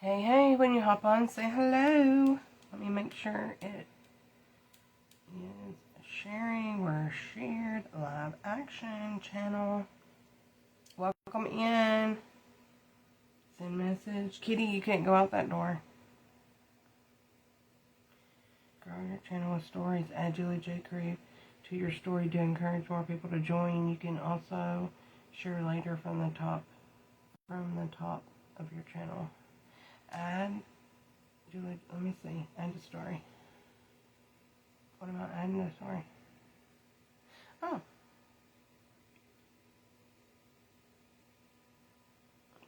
Hey, hey, when you hop on, say hello. Let me make sure it is sharing. We're a shared live action channel. Welcome in. Send message. Kitty, you can't go out that door. Grow your channel with stories. Add Julie J. Creve to your story to encourage more people to join. You can also share later from the top of your channel. Add Julie, let me see. Add a story. What about adding a story? Oh.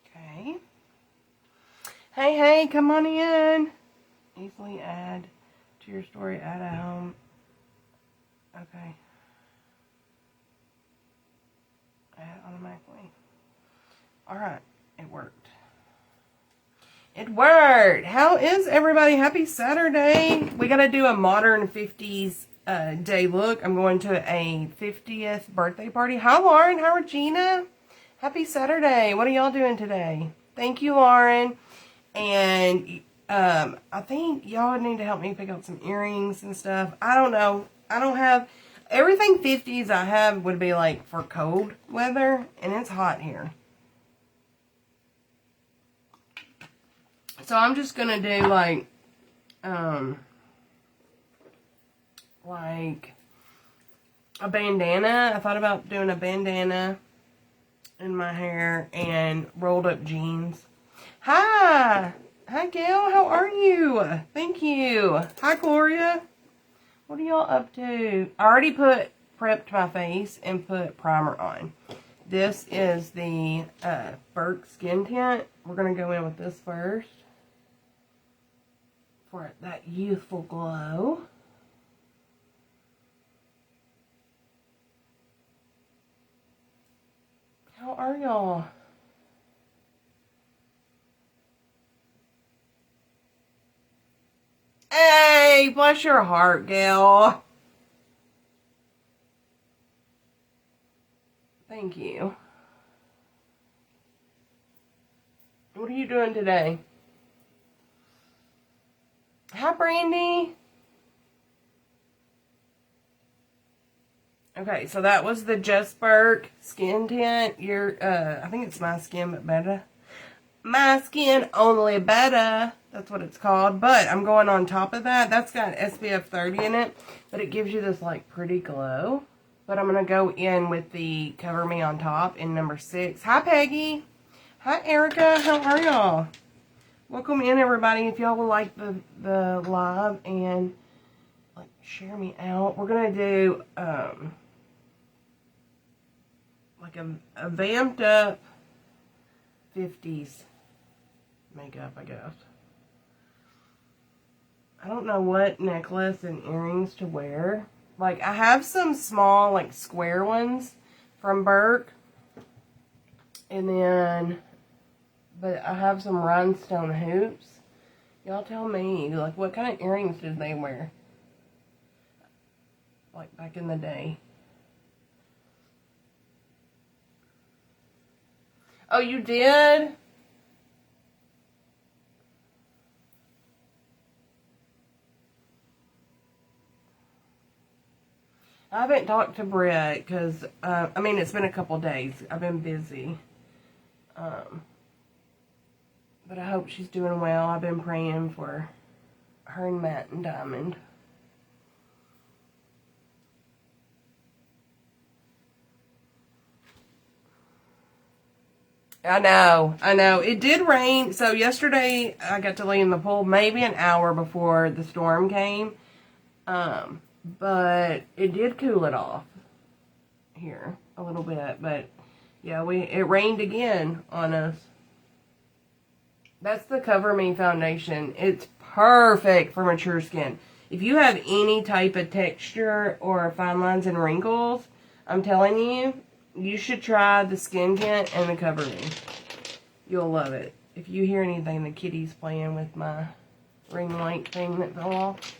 Okay. Hey, hey, come on in. Easily add to your story, add a home. Okay. Add automatically. Alright, it worked. It worked! How is everybody? Happy Saturday! We gotta do a modern 50s day look. I'm going to a 50th birthday party. Hi, Lauren. Hi, Regina. Happy Saturday. What are y'all doing today? Thank you, Lauren. And I think y'all need to help me pick out some earrings and stuff. I don't know. I don't have... Everything 50s I have would be like for cold weather. And it's hot here. So I'm just going to do like a bandana. I thought about doing a bandana in my hair and rolled up jeans. Hi! Hi, Gail. How are you? Thank you. Hi, Gloria. What are y'all up to? I already prepped my face and put primer on. This is the Burke Skin Tint. We're going to go in with this first for that youthful glow. How are y'all? Hey, bless your heart, Gail. Thank you. What are you doing today? Hi, Brandy. Okay, so that was the Just Burke Skin Tint. I think it's My Skin But Better. My Skin Only Better. That's what it's called. But I'm going on top of that. That's got SPF 30 in it. But it gives you this, like, pretty glow. But I'm going to go in with the Cover Me on top in number 6. Hi, Peggy. Hi, Erica. How are y'all? Welcome in, everybody. If y'all would like the live and, like, share me out. We're going to do, like a vamped up 50s makeup, I guess. I don't know what necklace and earrings to wear. Like, I have some small, like, square ones from Burke. And then, but I have some rhinestone hoops. Y'all tell me, like, what kind of earrings did they wear? Like, back in the day. Oh, you did? I haven't talked to Brett because, I mean, it's been a couple days. I've been busy. But I hope she's doing well. I've been praying for her and Matt and Diamond. I know. It did rain. So yesterday I got to lay in the pool maybe an hour before the storm came. But it did cool it off here a little bit. But yeah, it rained again on us. That's the Cover Me foundation. It's perfect for mature skin. If you have any type of texture or fine lines and wrinkles, I'm telling you, you should try the Skin Tint and the Cover Me. You'll love it. If you hear anything, the kitty's playing with my ring light thing that fell off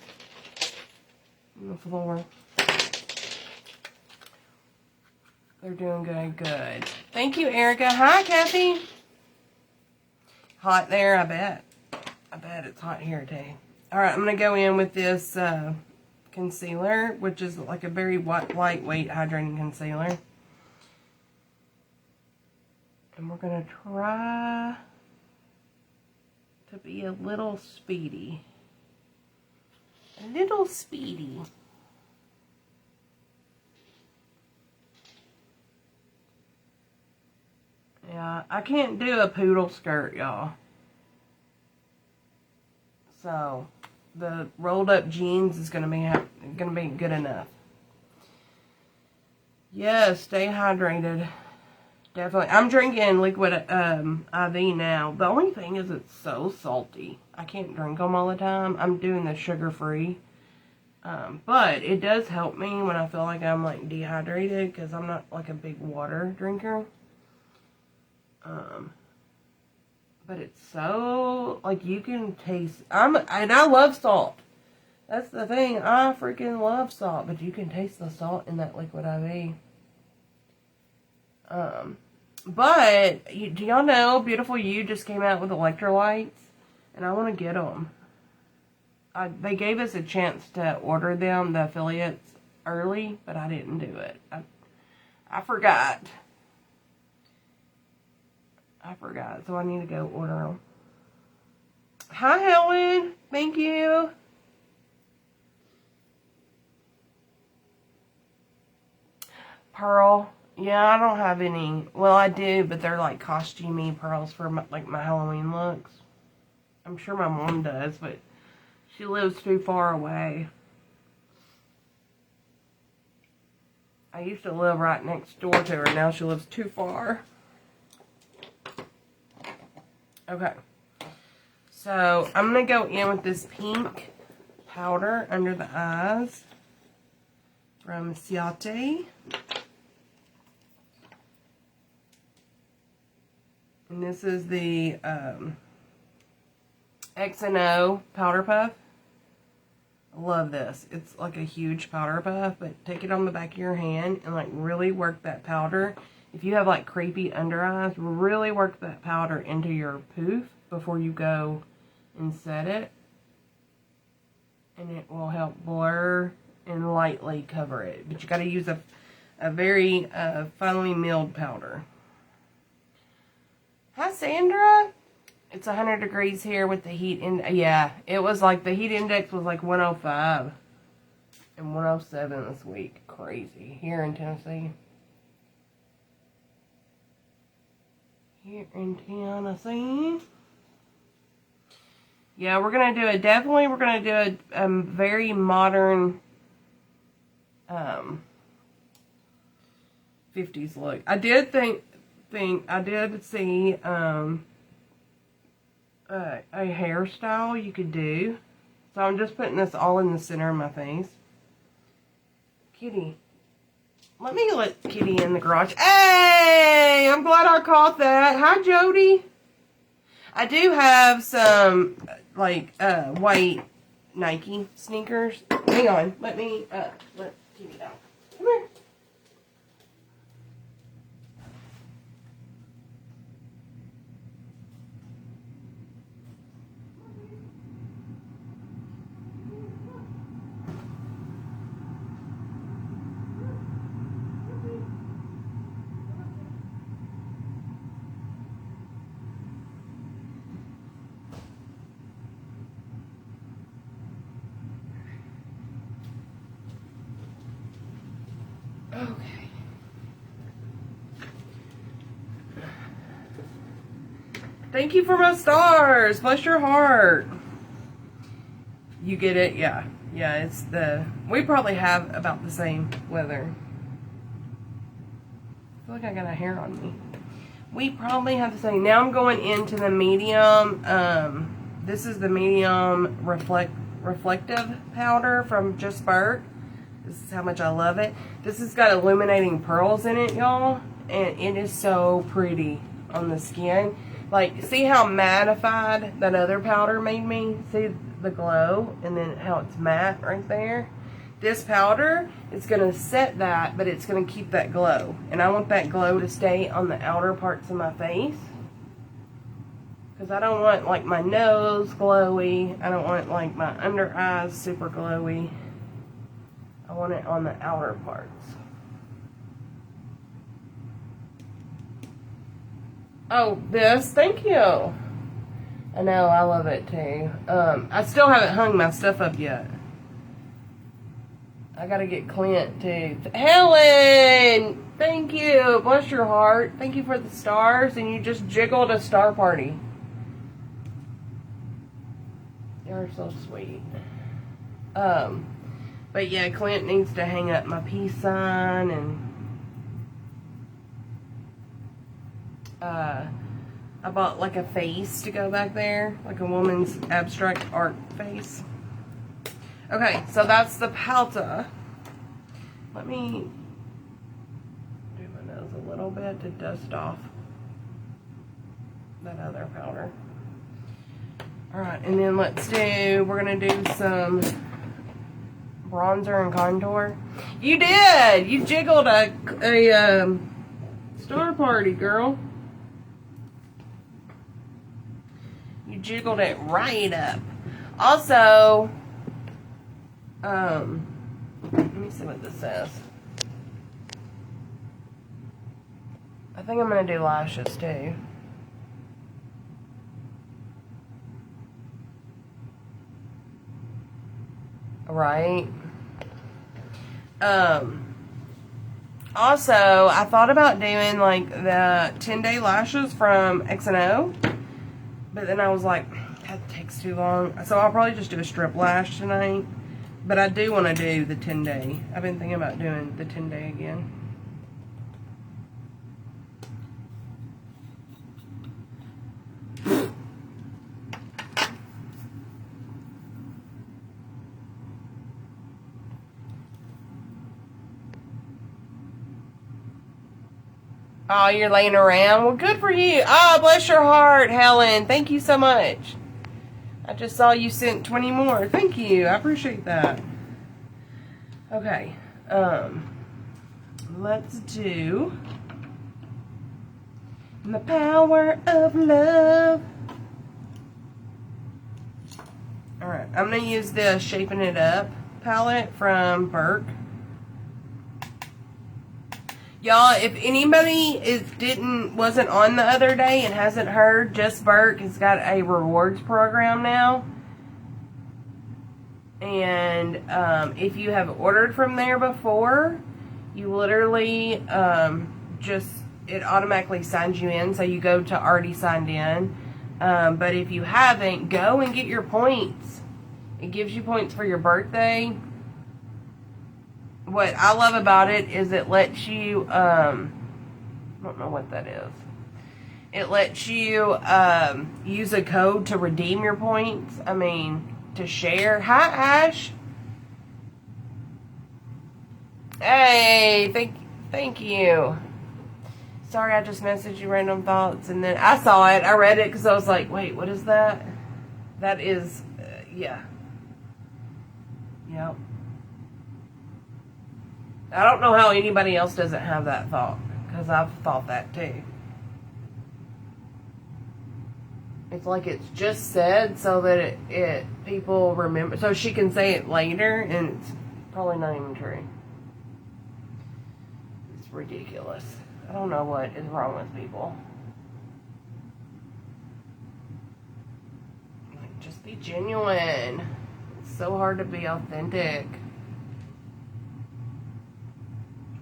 on the floor. They're doing good. Thank you, Erica. Hi, Kathy. Hot there, I bet. I bet it's hot here too. Alright, I'm going to go in with this concealer, which is like a very lightweight hydrating concealer. And we're going to try to be a little speedy. A little speedy. Yeah, I can't do a poodle skirt, y'all. So, the rolled up jeans is gonna be good enough. Yes, stay hydrated. Definitely. I'm drinking liquid IV now. The only thing is it's so salty. I can't drink them all the time. I'm doing the sugar-free. But it does help me when I feel like I'm like dehydrated because I'm not like a big water drinker. But it's so, like, you can taste, and I love salt. That's the thing, I freaking love salt, but you can taste the salt in that liquid IV. But, do y'all know, Beautiful You just came out with electrolytes, and I want to get them. They gave us a chance to order them, the affiliates, early, but I didn't do it. I forgot. So I need to go order them. Hi, Helen. Thank you. Pearl. Yeah, I don't have any. Well, I do, but they're like costumey pearls for my Halloween looks. I'm sure my mom does, but she lives too far away. I used to live right next door to her. Now she lives too far. Okay, so I'm going to go in with this pink powder under the eyes from Ciate. And this is the X&O powder puff. I love this. It's like a huge powder puff, but take it on the back of your hand and like really work that powder. If you have like creepy under eyes, really work that powder into your poof before you go and set it. And it will help blur and lightly cover it. But you got to use a very finely milled powder. Hi, Sandra. It's 100 degrees here with the heat yeah, it was like the heat index was like 105 and 107 this week. Crazy. Here in Tennessee. Here in Tennessee. Yeah, we're going to do we're going to do a very modern 50s look. I did I did see a hairstyle you could do. So I'm just putting this all in the center of my face. Kitty. Let me let Kitty in the garage. Hey! I'm glad I caught that. Hi, Jody. I do have some, like, white Nike sneakers. Hang on. Let me, let Kitty out. Come here. Okay. Thank you for my stars. Bless your heart. You get it? Yeah. Yeah, it's we probably have about the same weather. I feel like I got a hair on me. We probably have the same. Now I'm going into the medium. This is the medium reflective powder from Just Burke. This is how much I love it. This has got illuminating pearls in it, y'all. And it is so pretty on the skin. Like, see how mattified that other powder made me? See the glow? And then how it's matte right there? This powder is going to set that, but it's going to keep that glow. And I want that glow to stay on the outer parts of my face. Because I don't want, like, my nose glowy. I don't want, like, my under eyes super glowy. I want it on the outer parts. Oh, this? Thank you. I know, I love it too. I still haven't hung my stuff up yet. I gotta get Clint too. Helen! Thank you. Bless your heart. Thank you for the stars. And you just jiggled a star party. You're so sweet. But yeah, Clint needs to hang up my peace sign, and I bought like a face to go back there, like a woman's abstract art face. Okay, so that's the palette. Let me do my nose a little bit to dust off that other powder. Alright, and then we're gonna do some bronzer and contour. You did! You jiggled a star party, girl. You jiggled it right up. Also, let me see what this says. I think I'm gonna do lashes too. Right. Also, I thought about doing like the 10-day lashes from X&O, but then I was like, that takes too long. So I'll probably just do a strip lash tonight. But I do want to do the 10-day. I've been thinking about doing the 10-day again. Oh, you're laying around? Well, good for you. Oh, bless your heart, Helen. Thank you so much. I just saw you sent 20 more. Thank you. I appreciate that. Okay. Let's do the power of love. Alright, I'm going to use the Shaping It Up palette from Burke. Y'all, if anybody wasn't on the other day and hasn't heard, Just Burke has got a rewards program now. And if you have ordered from there before, you literally it automatically signs you in. So you go to already signed in. But if you haven't, go and get your points. It gives you points for your birthday. What I love about it is it lets you, I don't know what that is. It lets you use a code to redeem your points. I mean, to share. Hi, Ash. Hey, thank you. Sorry, I just messaged you random thoughts, and then I saw it. I read it because I was like, wait, what is that? That is, yeah. Yep. I don't know how anybody else doesn't have that thought, because I've thought that too. It's like it's just said so that people remember, so she can say it later, and it's probably not even true. It's ridiculous. I don't know what is wrong with people. Like, just be genuine. It's so hard to be authentic.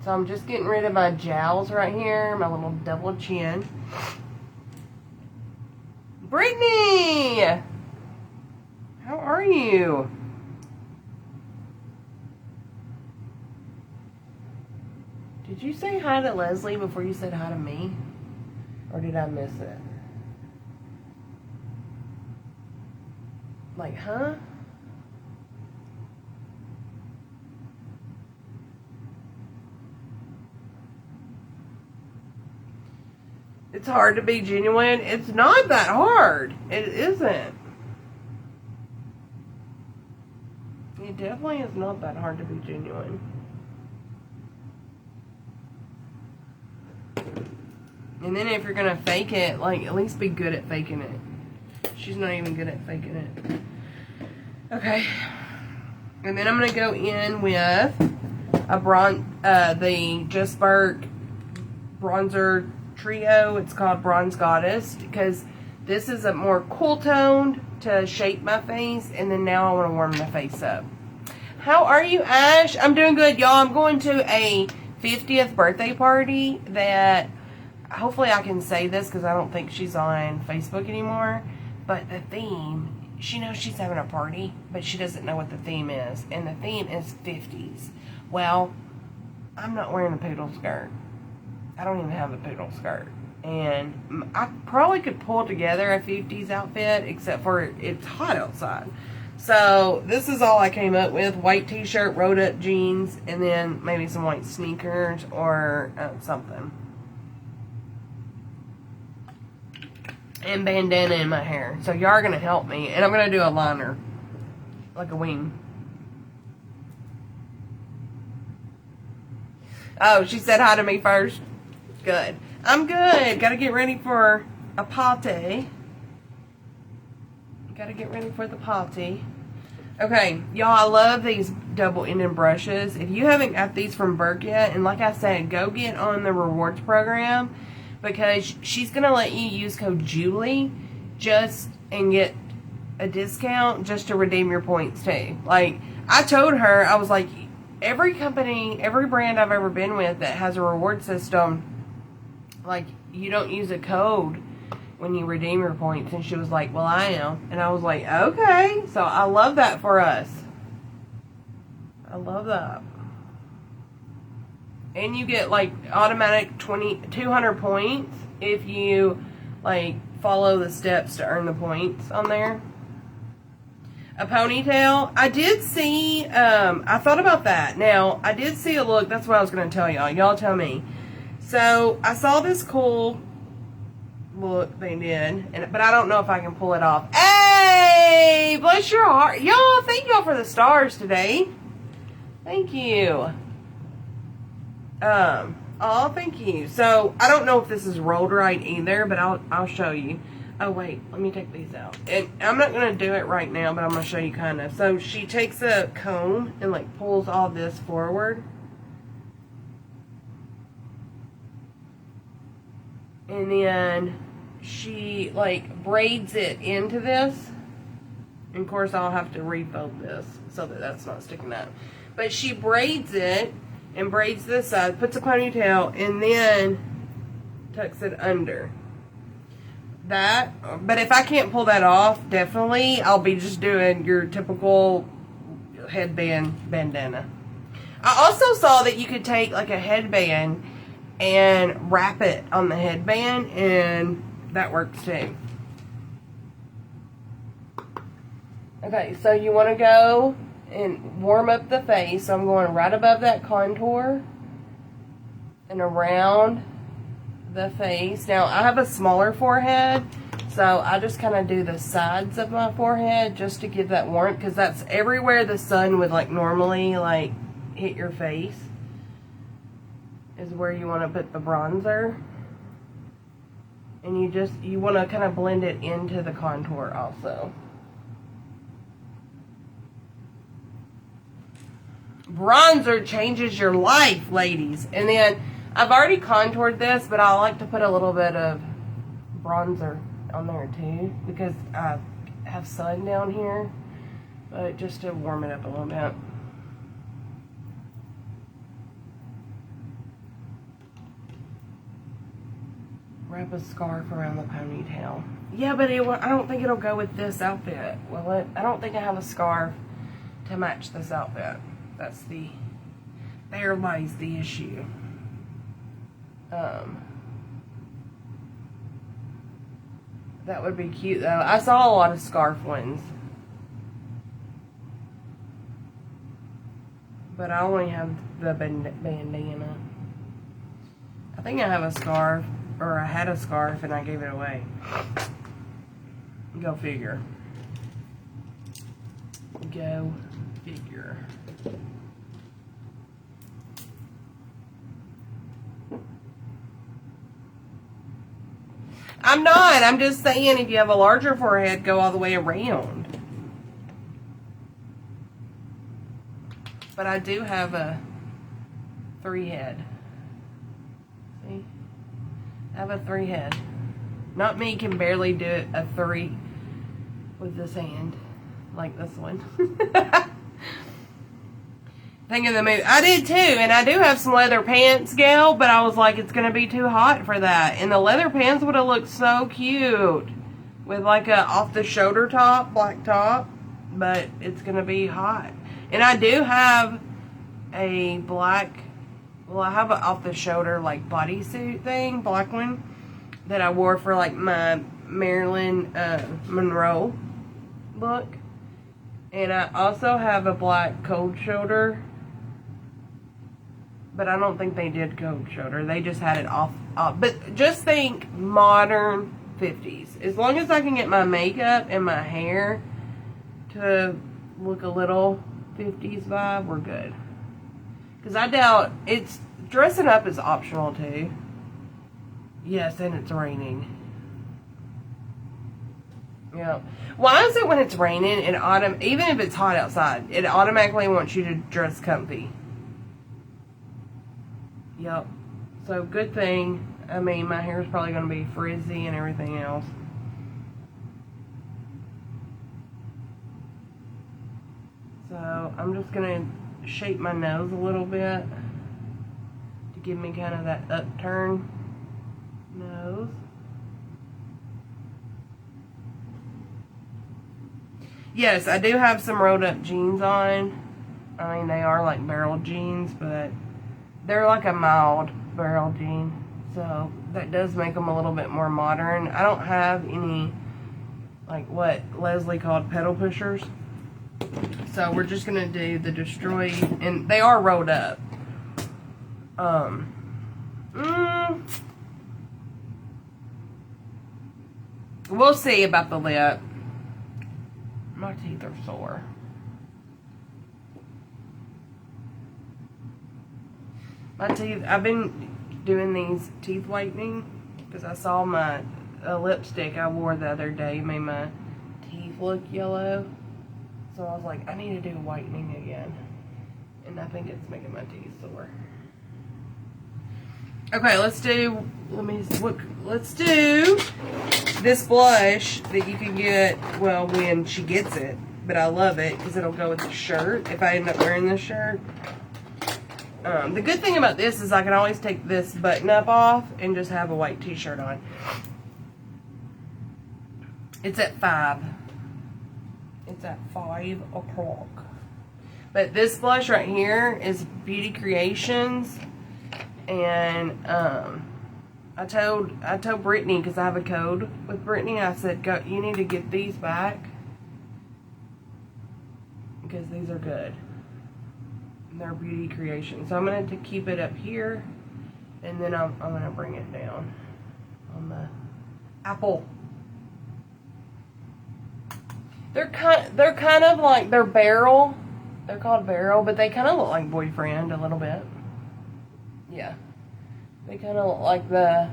So I'm just getting rid of my jowls right here, my little double chin. Brittany! How are you? Did you say hi to Leslie before you said hi to me? Or did I miss it? Like, huh? It's hard to be genuine. It's not that hard. It isn't. It definitely is not that hard to be genuine. And then if you're going to fake it, like, at least be good at faking it. She's not even good at faking it. Okay. And then I'm going to go in with the Just Burke bronzer trio. It's called Bronze Goddess, because this is a more cool toned to shape my face, and then now I want to warm the face up. How are you, Ash? I'm doing good, y'all. I'm going to a 50th birthday party that hopefully I can say this because I don't think she's on Facebook anymore. But the theme, she knows she's having a party, but she doesn't know what the theme is. And the theme is 50s. Well, I'm not wearing a poodle skirt. I don't even have a poodle skirt. And I probably could pull together a 50s outfit, except for it's hot outside. So this is all I came up with. White t-shirt, rolled up jeans, and then maybe some white sneakers or something. And bandana in my hair. So y'all are going to help me. And I'm going to do a liner. Like a wing. Oh, she said hi to me first. Good. I'm good. Got to get ready for a party. Got to get ready for the party. Okay, y'all, I love these double-ended brushes. If you haven't got these from Burke yet, and like I said, go get on the rewards program, because she's going to let you use code Julie and get a discount just to redeem your points too. Like, I told her, I was like, every company, every brand I've ever been with that has a reward system, like, you don't use a code when you redeem your points. And she was like, well, I am. And I was like, okay. So I love that for us. I love that. And you get like automatic 200 points if you like follow the steps to earn the points on there. A ponytail. I did see, I thought about that. Now, I did see a look. That's what I was going to tell y'all. Y'all tell me. So I saw this cool look they did, but I don't know if I can pull it off. Hey, bless your heart, y'all. Thank y'all for the stars today. Thank you. Oh, thank you. So I don't know if this is rolled right either, but I'll show you. Oh wait, let me take these out. And I'm not gonna do it right now, but I'm gonna show you kind of. So she takes a comb and like pulls all this forward. And then she like braids it into this. And of course I'll have to refold this so that that's not sticking out. But she braids it and braids this side, puts a ponytail, and then tucks it under. But if I can't pull that off, definitely I'll be just doing your typical headband bandana. I also saw that you could take like a headband and wrap it on the headband, and that works too. Okay, so you want to go and warm up the face. So I'm going right above that contour and around the face. Now I have a smaller forehead, so I just kind of do the sides of my forehead just to give that warmth, because that's everywhere the sun would like normally like hit your face is where you want to put the bronzer. And you want to kind of blend it into the contour also. Bronzer changes your life, ladies. And then I've already contoured this, but I like to put a little bit of bronzer on there too, because I have sun down here, but just to warm it up a little bit. Wrap a scarf around the ponytail. Yeah, but I don't think it'll go with this outfit, will it? I don't think I have a scarf to match this outfit. There lies the issue. That would be cute though. I saw a lot of scarf ones, but I only have the bandana. I think I have a scarf, or I had a scarf and I gave it away. Go figure. Go figure. I'm not. I'm just saying if you have a larger forehead, go all the way around. But I do have a 3 head. See? I have a 3 head. Not me can barely do a 3 with this hand. Like this one. Think of the movie. I did too, and I do have some leather pants, Gail, but I was like, it's going to be too hot for that. And the leather pants would have looked so cute with like a off-the-shoulder top, black top, but it's going to be hot. And I do have a black, well, I have an off-the-shoulder like bodysuit thing, black one, that I wore for like my Marilyn Monroe look. And I also have a black cold shoulder, but I don't think they did cold shoulder. They just had it off. But just think modern 50s. As long as I can get my makeup and my hair to look a little 50s vibe, we're good. Because I doubt it's dressing up is optional too. Yes, and it's raining. Yeah. Why is it when it's raining, even if it's hot outside, it automatically wants you to dress comfy? Yep. So good thing. I mean, my hair is probably going to be frizzy and everything else. So I'm just going to shape my nose a little bit to give me kind of that upturn nose. Yes, I do have some rolled up jeans on. I mean, they are like barrel jeans, but they're like a mild barrel jean. So that does make them a little bit more modern. I don't have any, like what Leslie called pedal pushers. So we're just going to do the Destroy, and they are rolled up. We'll see about the lip. My teeth are sore. My teeth, I've been doing these teeth whitening because I saw my lipstick I wore the other day made my teeth look yellow. So I was like, I need to do whitening again. And I think it's making my teeth sore. Okay, let's do this blush that you can get, well, when she gets it. But I love it because it'll go with the shirt if I end up wearing this shirt. The good thing about this is I can always take this button up off and just have a white t-shirt on. It's at 5. It's at 5 o'clock. But this blush right here is Beauty Creations. And I told Brittany, because I have a code with Brittany, I said, "Go, you need to get these back because these are good. And they're Beauty Creations." So I'm going to keep it up here, and then I'm going to bring it down on the apple. They're kind of like, they're barrel. They're called barrel, but they kind of look like Boyfriend a little bit. Yeah. They kind of look like the,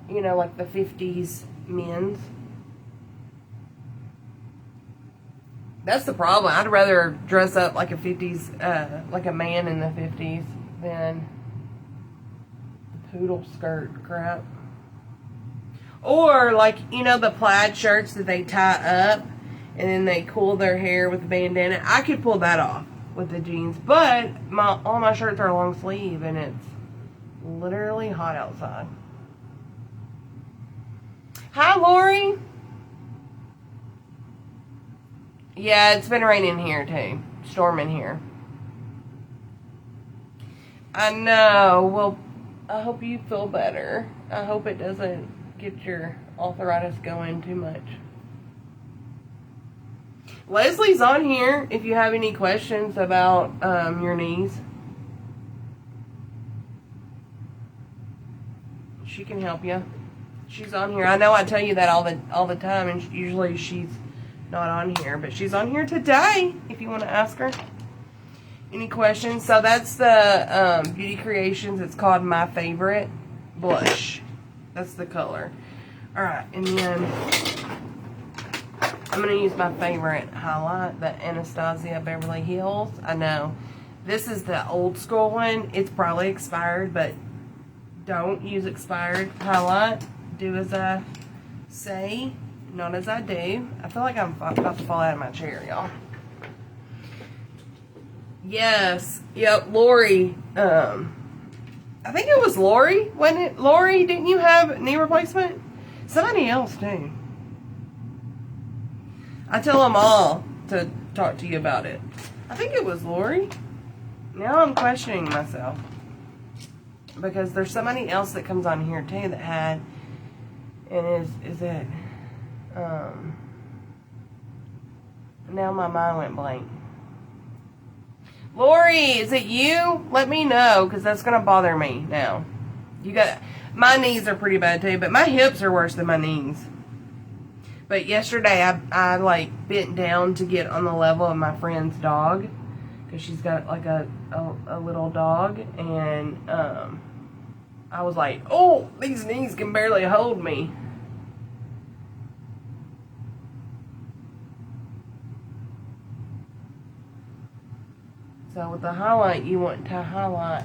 you know, like the 50s men's. That's the problem. I'd rather dress up like a 50s, like a man in the 50s than the poodle skirt crap. Or like, you know, the plaid shirts that they tie up and then they cool their hair with a bandana. I could pull that off with the jeans, but all my shirts are long sleeve and it's literally hot outside. Hi, Lori. Yeah, it's been raining here too. Storming here. I know. Well, I hope you feel better. I hope it doesn't get your arthritis going too much. Leslie's on here if you have any questions about your knees. She can help you. She's on here. I know I tell you that all the time, and usually she's not on here, but she's on here today if you want to ask her any questions. So that's the Beauty Creations. It's called My Favorite Blush. That's the color. Alright, and then I'm going to use my favorite highlight, the Anastasia Beverly Hills. I know. This is the old school one. It's probably expired, but don't use expired highlight. Do as I say, not as I do. I feel like I'm about to fall out of my chair, y'all. Yes. Yep, Lori. I think it was Lori, wasn't it? Lori, didn't you have knee replacement? Somebody else, too. I tell them all to talk to you about it. I think it was Lori. Now I'm questioning myself. Because there's somebody else that comes on here, too, that had... And is it... now my mind went blank. Lori, is it you? Let me know, because that's going to bother me now. My knees are pretty bad too, but my hips are worse than my knees. But yesterday, I like bent down to get on the level of my friend's dog, because she's got like a little dog, and I was like, oh, these knees can barely hold me. So with the highlight, you want to highlight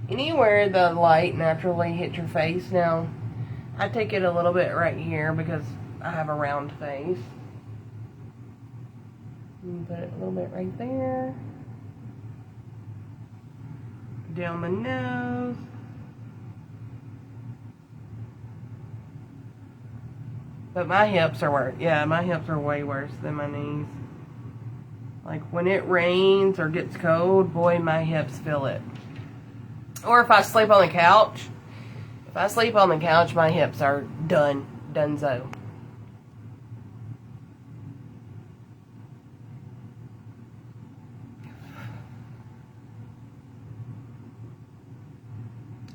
anywhere the light naturally hits your face. Now, I take it a little bit right here because I have a round face. Put it a little bit right there. Down the nose. But my hips are worse. Yeah, my hips are way worse than my knees. Like when it rains or gets cold, boy, my hips feel it. Or if I sleep on the couch. If I sleep on the couch, my hips are done. Donezo.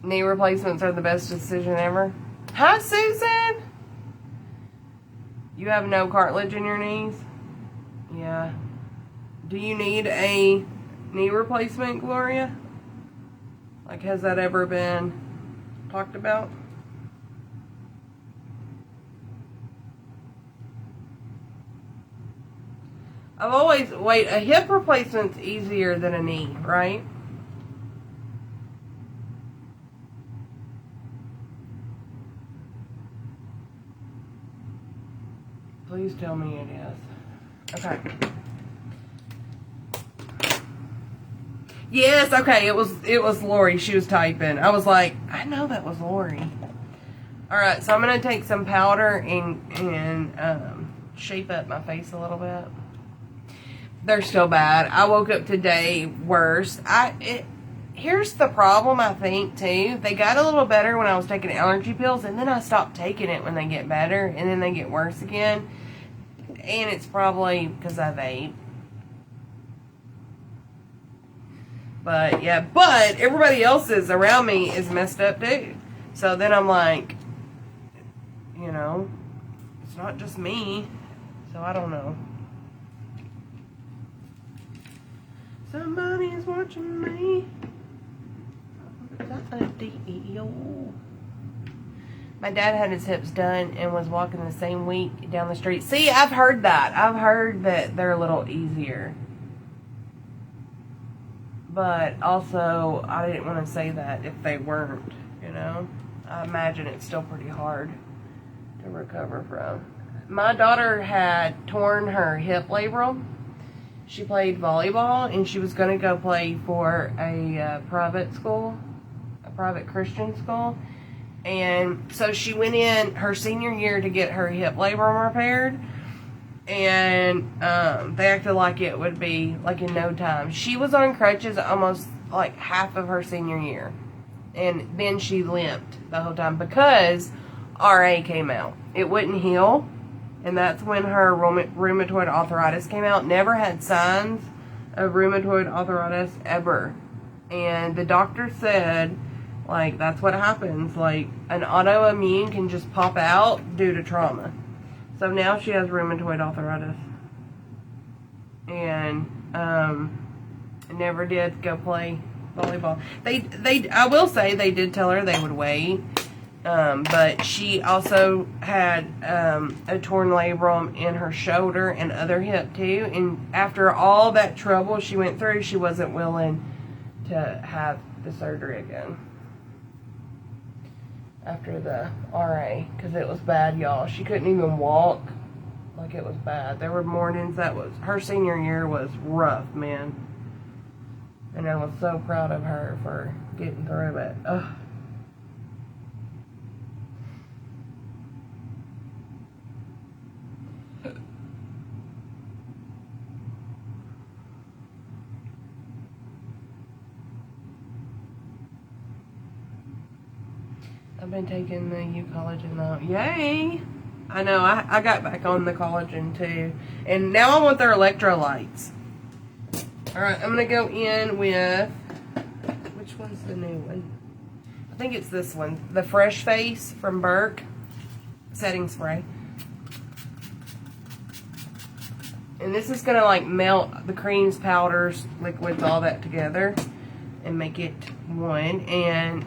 Knee replacements are the best decision ever. Hi, Susan! You have no cartilage in your knees? Yeah. Do you need a knee replacement, Gloria? Like, has that ever been talked about? Wait, a hip replacement's easier than a knee, right? Please tell me it is. Okay. Yes, okay, it was Lori. She was typing. I was like, I know that was Lori. Alright, so I'm going to take some powder and shape up my face a little bit. They're still bad. I woke up today worse. Here's the problem, I think, too. They got a little better when I was taking allergy pills, and then I stopped taking it when they get better, and then they get worse again. And it's probably because I vape. But, yeah, but everybody else's around me is messed up, too. So then I'm like, you know, it's not just me. So I don't know. Somebody is watching me. My dad had his hips done and was walking the same week down the street. See, I've heard that. I've heard that they're a little easier. But also, I didn't want to say that if they weren't, you know. I imagine it's still pretty hard to recover from. My daughter had torn her hip labrum. She played volleyball, and she was going to go play for a private school, a private Christian school. And so she went in her senior year to get her hip labrum repaired. And they acted like it would be like in no time. She was on crutches almost like half of her senior year. And then she limped the whole time because RA came out. It wouldn't heal. And that's when her rheumatoid arthritis came out. Never had signs of rheumatoid arthritis ever. And the doctor said, like, that's what happens. Like, an autoimmune can just pop out due to trauma. So now she has rheumatoid arthritis. And never did go play volleyball. I will say they did tell her they would wait But she also had a torn labrum in her shoulder and other hip too. And after all that trouble she went through, she wasn't willing to have the surgery again. After the RA, because it was bad, y'all. She couldn't even walk. Like, it was bad. There were mornings that was, her senior year was rough, man. And I was so proud of her for getting through it. Ugh. I've been taking the U collagen now. Yay! I know, I got back on the collagen too. And now I want their electrolytes. Alright, I'm going to go in with, which one's the new one? I think it's this one. The Fresh Face from Burke setting spray. And this is going to like melt the creams, powders, liquids, all that together and make it one. And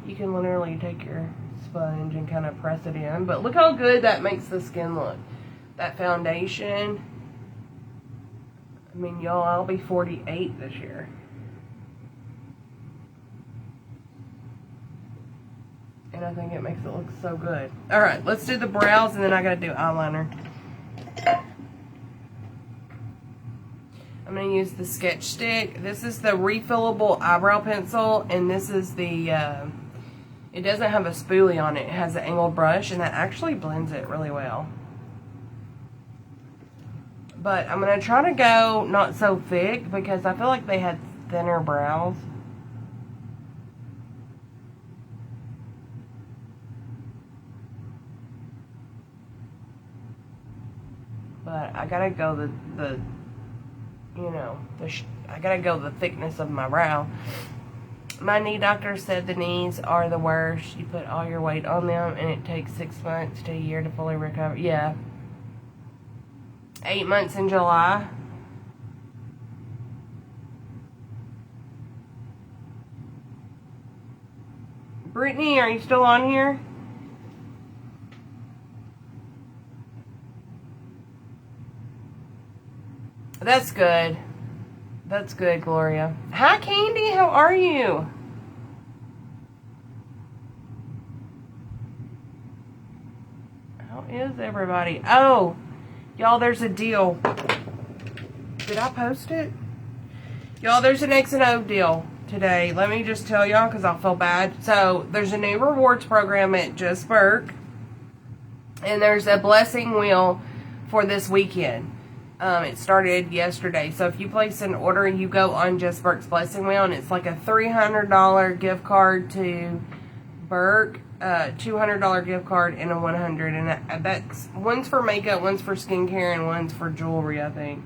you can literally take your sponge and kind of press it in. But look how good that makes the skin look. That foundation. I mean, y'all, I'll be 48 this year. And I think it makes it look so good. Alright, let's do the brows and then I gotta do eyeliner. I'm going to use the Sketch Stick. This is the refillable eyebrow pencil, and this is the, it doesn't have a spoolie on it. It has an angled brush, and that actually blends it really well. But I'm going to try to go not so thick, because I feel like they had thinner brows. But I got to go I gotta go the thickness of my brow. My knee doctor said the knees are the worst. You put all your weight on them and it takes 6 months to a year to fully recover. Yeah. 8 months in July. Brittany, are you still on here? That's good. That's good, Gloria. Hi, Candy. How are you? How is everybody? Oh, y'all, there's a deal. Did I post it? Y'all, there's an X and O deal today. Let me just tell y'all because I'll feel bad. So, there's a new rewards program at Just Burke. And there's a blessing wheel for this weekend. It started yesterday. So if you place an order, you go on Just Burke's Blessing Wheel, and it's like a $300 gift card to Burke, $200 gift card, and a $100. And that's one's for makeup, one's for skincare, and one's for jewelry, I think.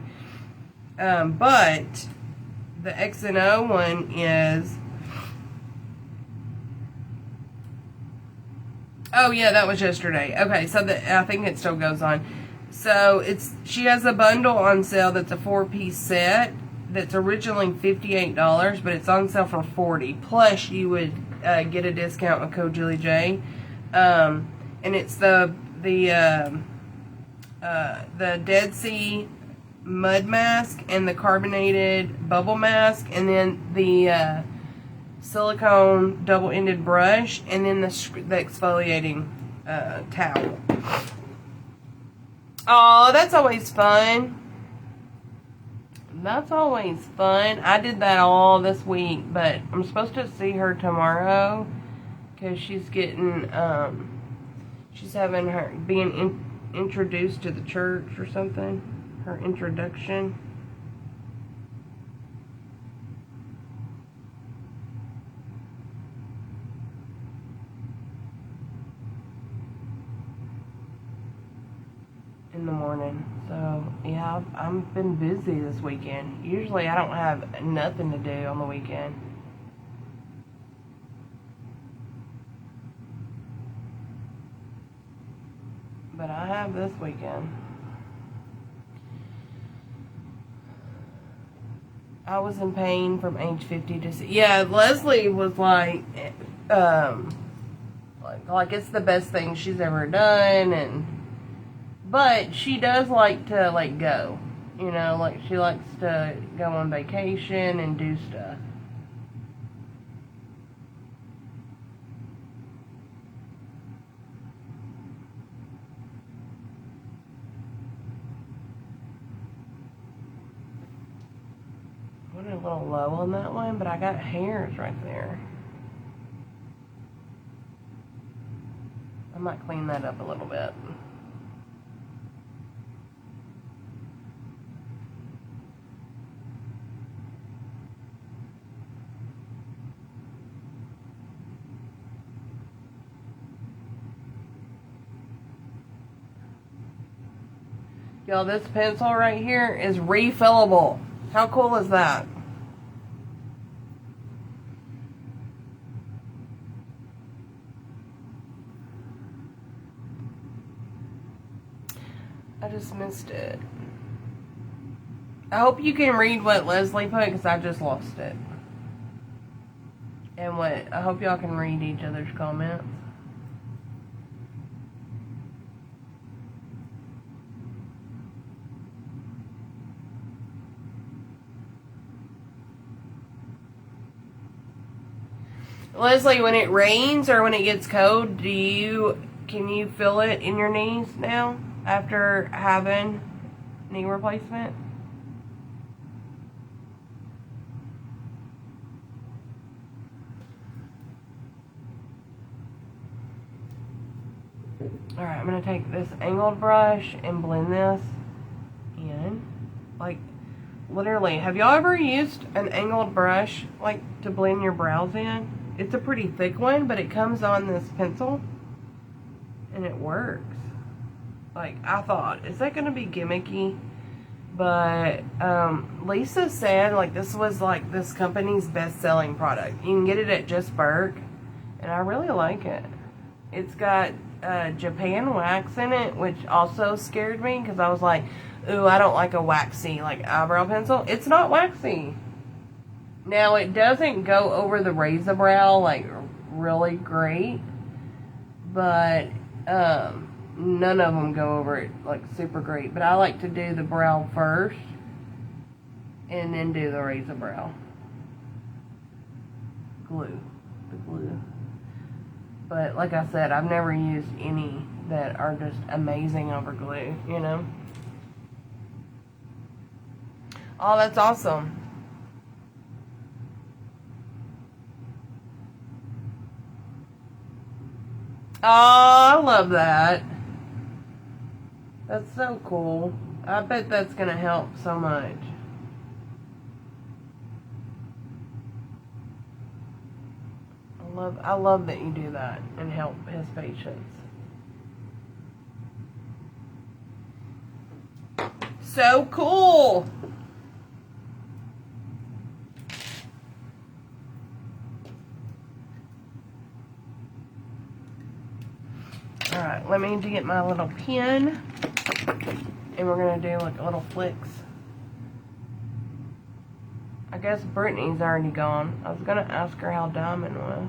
But the X and O one is. Oh yeah, that was yesterday. Okay, so I think it still goes on. So she has a bundle on sale that's a 4-piece set that's originally $58, but it's on sale for $40. Plus, you would get a discount with code JulieJ. And it's the Dead Sea mud mask and the carbonated bubble mask, and then the silicone double-ended brush, and then the exfoliating towel. Oh, that's always fun. That's always fun. I did that all this week, but I'm supposed to see her tomorrow because she's getting, she's having her being introduced to the church or something. Her introduction. In the morning. So yeah, I've been busy this weekend. Usually I don't have nothing to do on the weekend. But I have this weekend. I was in pain from age 50 to 60. Yeah, Leslie was like, Like it's the best thing she's ever done, but she does like to like go, you know, like she likes to go on vacation and do stuff. Went a little low on that one, but I got hairs right there. I might clean that up a little bit. Y'all, this pencil right here is refillable. How cool is that? I just missed it. I hope you can read what Leslie put, because I just lost it. And I hope y'all can read each other's comments. Leslie, when it rains or when it gets cold, can you feel it in your knees now after having knee replacement? Alright, I'm going to take this angled brush and blend this in. Like, literally, have y'all ever used an angled brush, like, to blend your brows in? It's a pretty thick one, but it comes on this pencil, and it works. Like, I thought, is that going to be gimmicky? But, Lisa said, like, this was, like, this company's best-selling product. You can get it at Just Burke, and I really like it. It's got Japan wax in it, which also scared me, because I was like, ooh, I don't like a waxy, like, eyebrow pencil. It's not waxy. Now, it doesn't go over the razor brow, like, really great, but, none of them go over it, like, super great. But I like to do the brow first, and then do the razor brow. The glue. But, like I said, I've never used any that are just amazing over glue, you know? Oh, that's awesome. Oh, I love that. That's so cool. I bet that's going to help so much. I love that you do that and help his patients. So cool. Alright, let me get my little pen, and we're going to do like little flicks. I guess Brittany's already gone. I was going to ask her how Diamond was.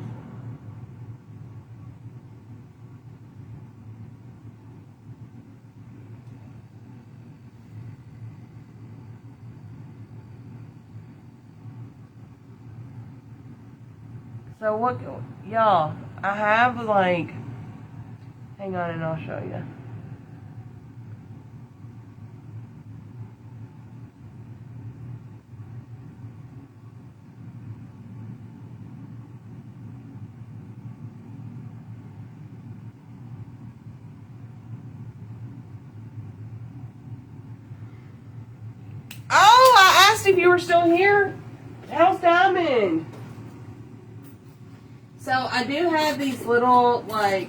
So what, y'all, I have like, hang on and I'll show you. Oh, I asked if you were still here. How's Diamond? So I do have these little, like,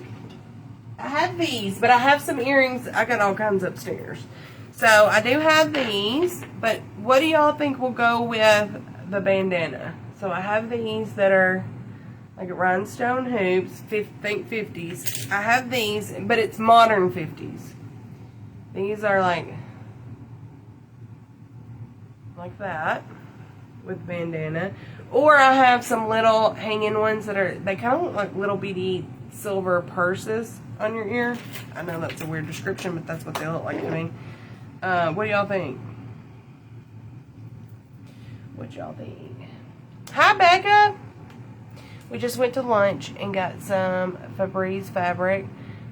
I have these, but I have some earrings. I got all kinds upstairs. So I do have these, but what do y'all think will go with the bandana? So I have these that are like rhinestone hoops, think 50s. I have these, but it's modern 50s. These are like that with bandana. Or I have some little hanging ones that are, they kind of look like little bitty silver purses on your ear. I know that's a weird description, but that's what they look like to me. What do y'all think? What y'all think? Hi, Becca! We just went to lunch and got some Febreze fabric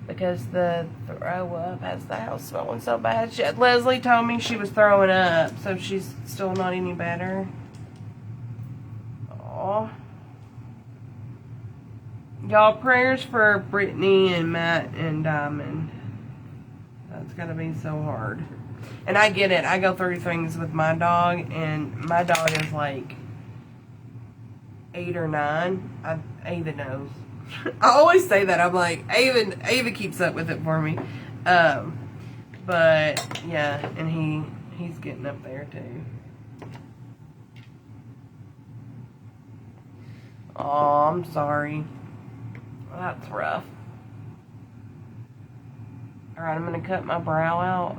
because the throw up has the house smelling so bad. Leslie told me she was throwing up, so she's still not any better. Aww. Y'all, prayers for Brittany and Matt and Diamond. That's gotta be so hard. And I get it. I go through things with my dog, and my dog is like 8 or 9. Ava knows. I always say that. I'm like, Ava keeps up with it for me. But yeah, and he's getting up there too. Oh, I'm sorry. That's rough. Alright, I'm going to cut my brow out.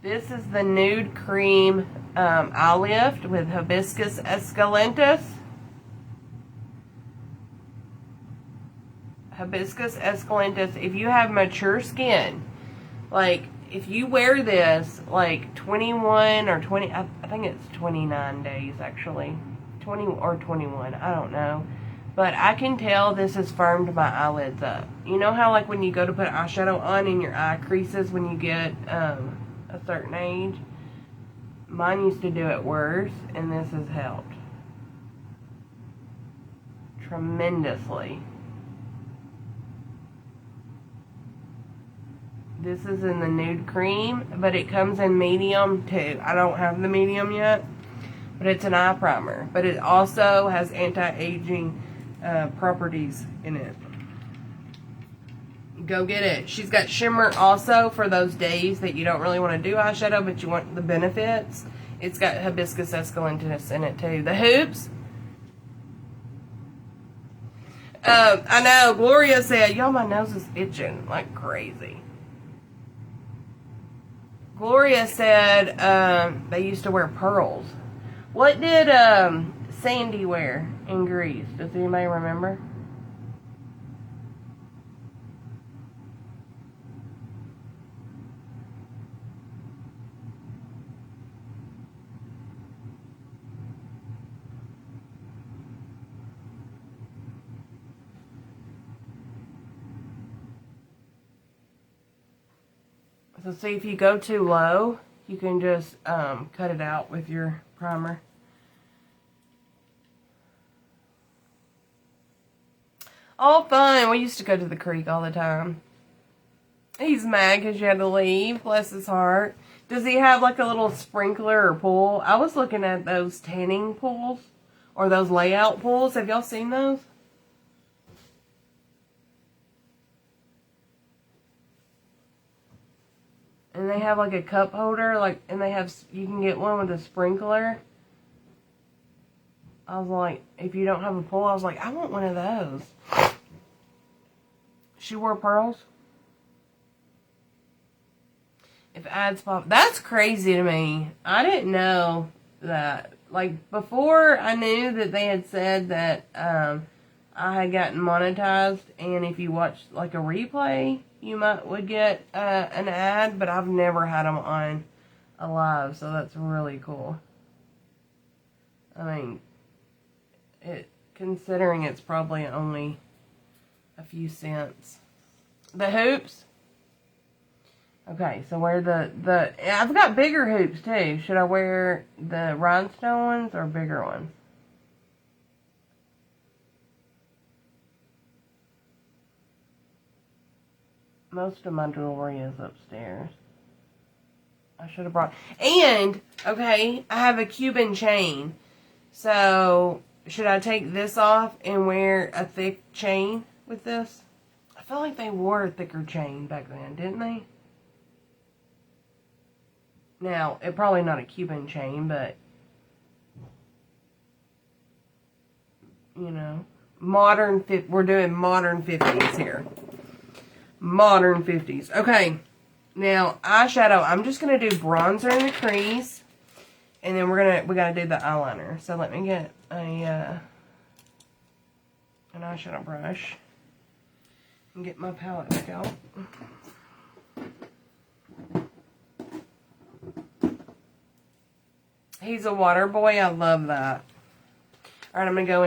This is the Nude Cream Eye Lift with Hibiscus Esculentus. Hibiscus Esculentus. If you have mature skin, like, if you wear this, like, 21 or 20, I think it's 29 days, actually. 20 or 21, I don't know. But I can tell this has firmed my eyelids up. You know how, like, when you go to put eyeshadow on and your eye creases when you get a certain age? Mine used to do it worse, and this has helped tremendously. This is in the Nude Cream, but it comes in medium too. I don't have the medium yet, but it's an eye primer. But it also has anti-aging properties in it. Go get it. She's got shimmer also for those days that you don't really want to do eyeshadow, but you want the benefits. It's got Hibiscus Esculentus in it too. The hoops. I know. Gloria said, y'all, my nose is itching like crazy. Gloria said they used to wear pearls. What did Sandy wear in Greece? Does anybody remember? So see, if you go too low, you can just cut it out with your primer. All fun. We used to go to the creek all the time. He's mad because you had to leave. Bless his heart. Does he have like a little sprinkler or pool? I was looking at those tanning pools or those layout pools. Have y'all seen those? And they have like a cup holder, like, and they have, you can get one with a sprinkler. I was like, if you don't have a pool, I was like, I want one of those. She wore pearls. If ads pop, that's crazy to me. I didn't know that. Like, before I knew that they had said that I had gotten monetized, and if you watch like a replay, you would get an ad, but I've never had them on a live, so that's really cool. I mean, considering it's probably only a few cents. The hoops. Okay, so wear I've got bigger hoops too. Should I wear the rhinestone ones or bigger ones? Most of my jewelry is upstairs. I should have brought... And, okay, I have a Cuban chain. So, should I take this off and wear a thick chain with this? I feel like they wore a thicker chain back then, didn't they? Now, it's probably not a Cuban chain, but... You know. We're doing modern 50s here. Modern 50s. Okay. Now, eyeshadow. I'm just going to do bronzer in the crease. And then we got to do the eyeliner. So let me get a eyeshadow brush and get my palette back out. He's a water boy. I love that. Alright, I'm going to go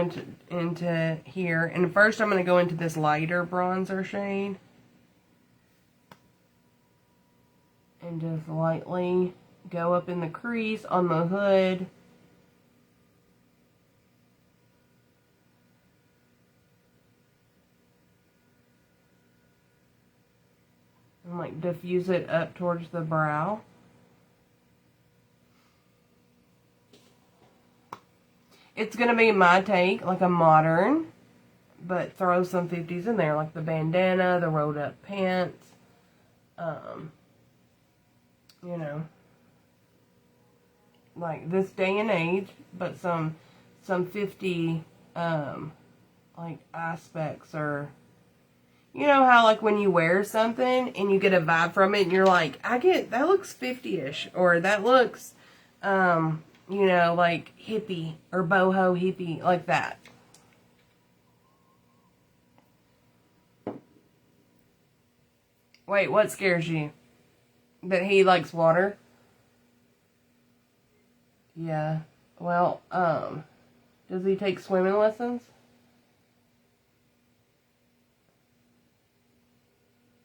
into here. And first I'm going to go into this lighter bronzer shade. And just lightly go up in the crease on the hood. And like diffuse it up towards the brow. It's going to be my take, like a modern, but throw some 50s in there, like the bandana, the rolled up pants, you know, like this day and age, but some 50, like aspects, or, you know how like when you wear something and you get a vibe from it and you're like, that looks 50-ish, or that looks, you know, like hippie or boho hippie, like that. Wait, what scares you? That he likes water? Yeah. Well, does he take swimming lessons?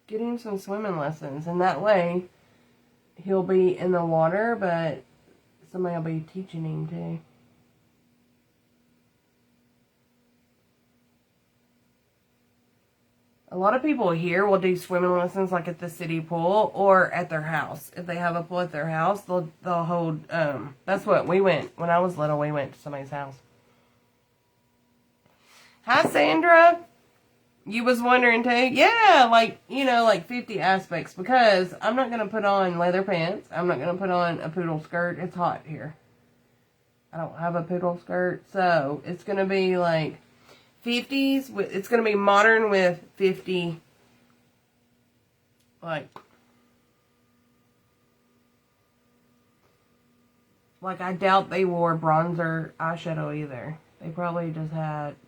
Get him some swimming lessons, and that way he'll be in the water, but somebody will be teaching him too. A lot of people here will do swimming lessons like at the city pool or at their house. If they have a pool at their house, they'll hold, that's what we went, when I was little, we went to somebody's house. Hi, Sandra. You was wondering too? Yeah, like, you know, like 50 aspects, because I'm not going to put on leather pants. I'm not going to put on a poodle skirt. It's hot here. I don't have a poodle skirt, so it's going to be like 50s. It's going to be modern with 50, like I doubt they wore bronzer eyeshadow either. They probably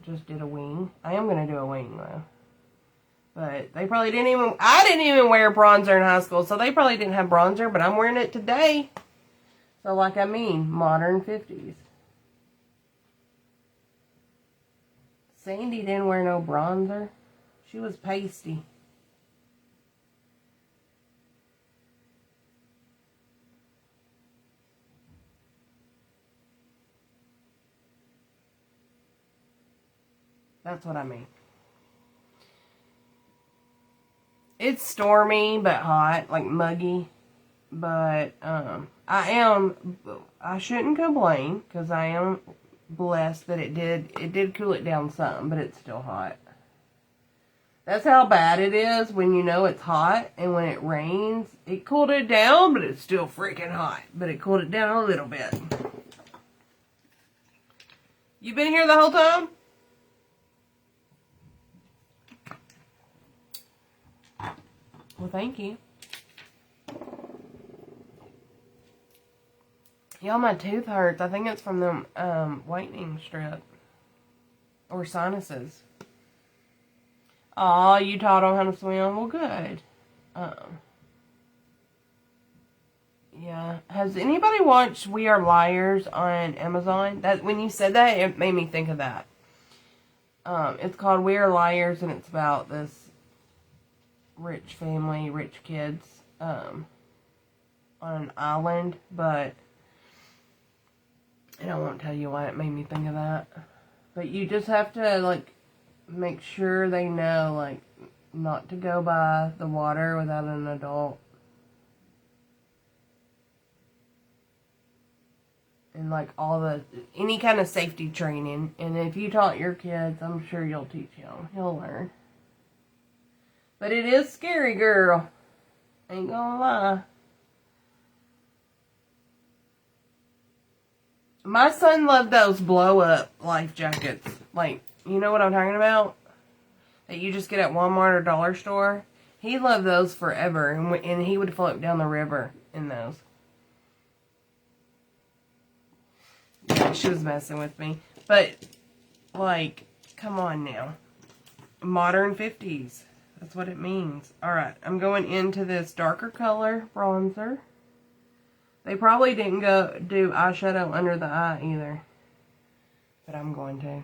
just did a wing. I am going to do a wing though. But they probably I didn't even wear bronzer in high school, so they probably didn't have bronzer, but I'm wearing it today. So like I mean, modern 50s. Sandy didn't wear no bronzer. She was pasty. That's what I mean. It's stormy but hot, like muggy. But I shouldn't complain, because I am blessed that it did cool it down some, but it's still hot. That's how bad it is when you know it's hot, and when it rains, it cooled it down, but it's still freaking hot. But it cooled it down a little bit. You been here the whole time? Well, thank you. Y'all, my tooth hurts. I think it's from the whitening strip. Or sinuses. Aw, you taught them how to swim? Well, good. Yeah. Has anybody watched We Are Liars on Amazon? That when you said that, it made me think of that. It's called We Are Liars, and it's about this rich family, rich kids, on an island, but, and I won't tell you why it made me think of that, but you just have to, like, make sure they know, like, not to go by the water without an adult, and, like, any kind of safety training, and if you taught your kids, I'm sure you'll teach him, he'll learn. But it is scary, girl. Ain't gonna lie. My son loved those blow-up life jackets. Like, you know what I'm talking about? That you just get at Walmart or Dollar Store. He loved those forever. And he would float down the river in those. Yeah, she was messing with me. But, like, come on now. Modern 50s. That's what it means. Alright, I'm going into this darker color bronzer. They probably didn't go do eyeshadow under the eye either. But I'm going to.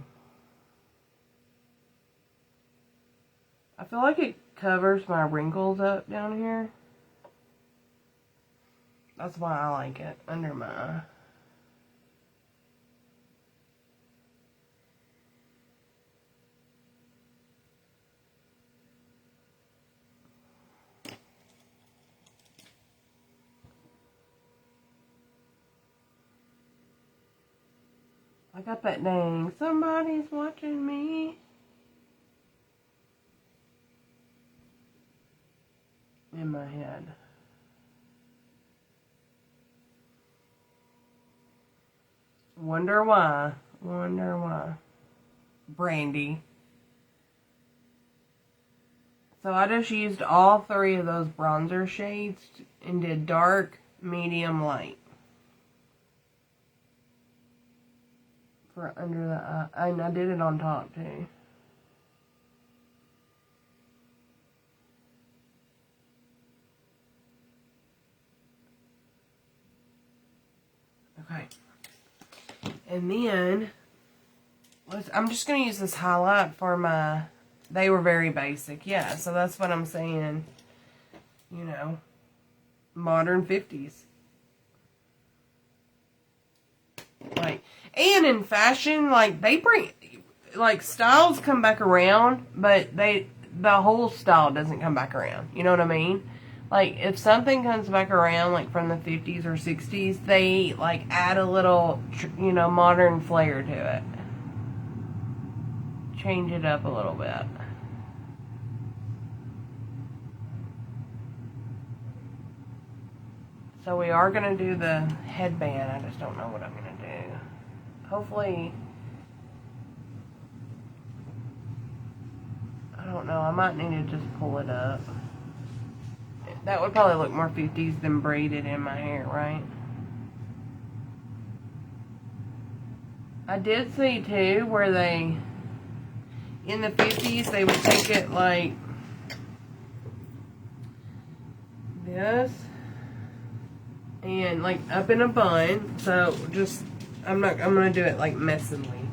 I feel like it covers my wrinkles up down here. That's why I like it under my eye. I got that dang, somebody's watching me in my head. Wonder why. Wonder why. Brandy. So I just used all 3 of those bronzer shades and did dark, medium, light. For under the eye. And I did it on top too. Okay. And then, I'm just going to use this highlight for my, they were very basic. Yeah, so that's what I'm saying. You know, modern 50s. Like, and in fashion, like, they bring, like, styles come back around, but the whole style doesn't come back around. You know what I mean? Like, if something comes back around, like, from the 50s or 60s, they, like, add a little, you know, modern flair to it. Change it up a little bit. So we are going to do the headband. I just don't know what I'm going to do. Hopefully, I don't know. I might need to just pull it up. That would probably look more 50s than braided in my hair, right? I did see, too, where they, in the 50s, they would take it like this. And, like, up in a bun. So, just, I'm going to do it, like, messily.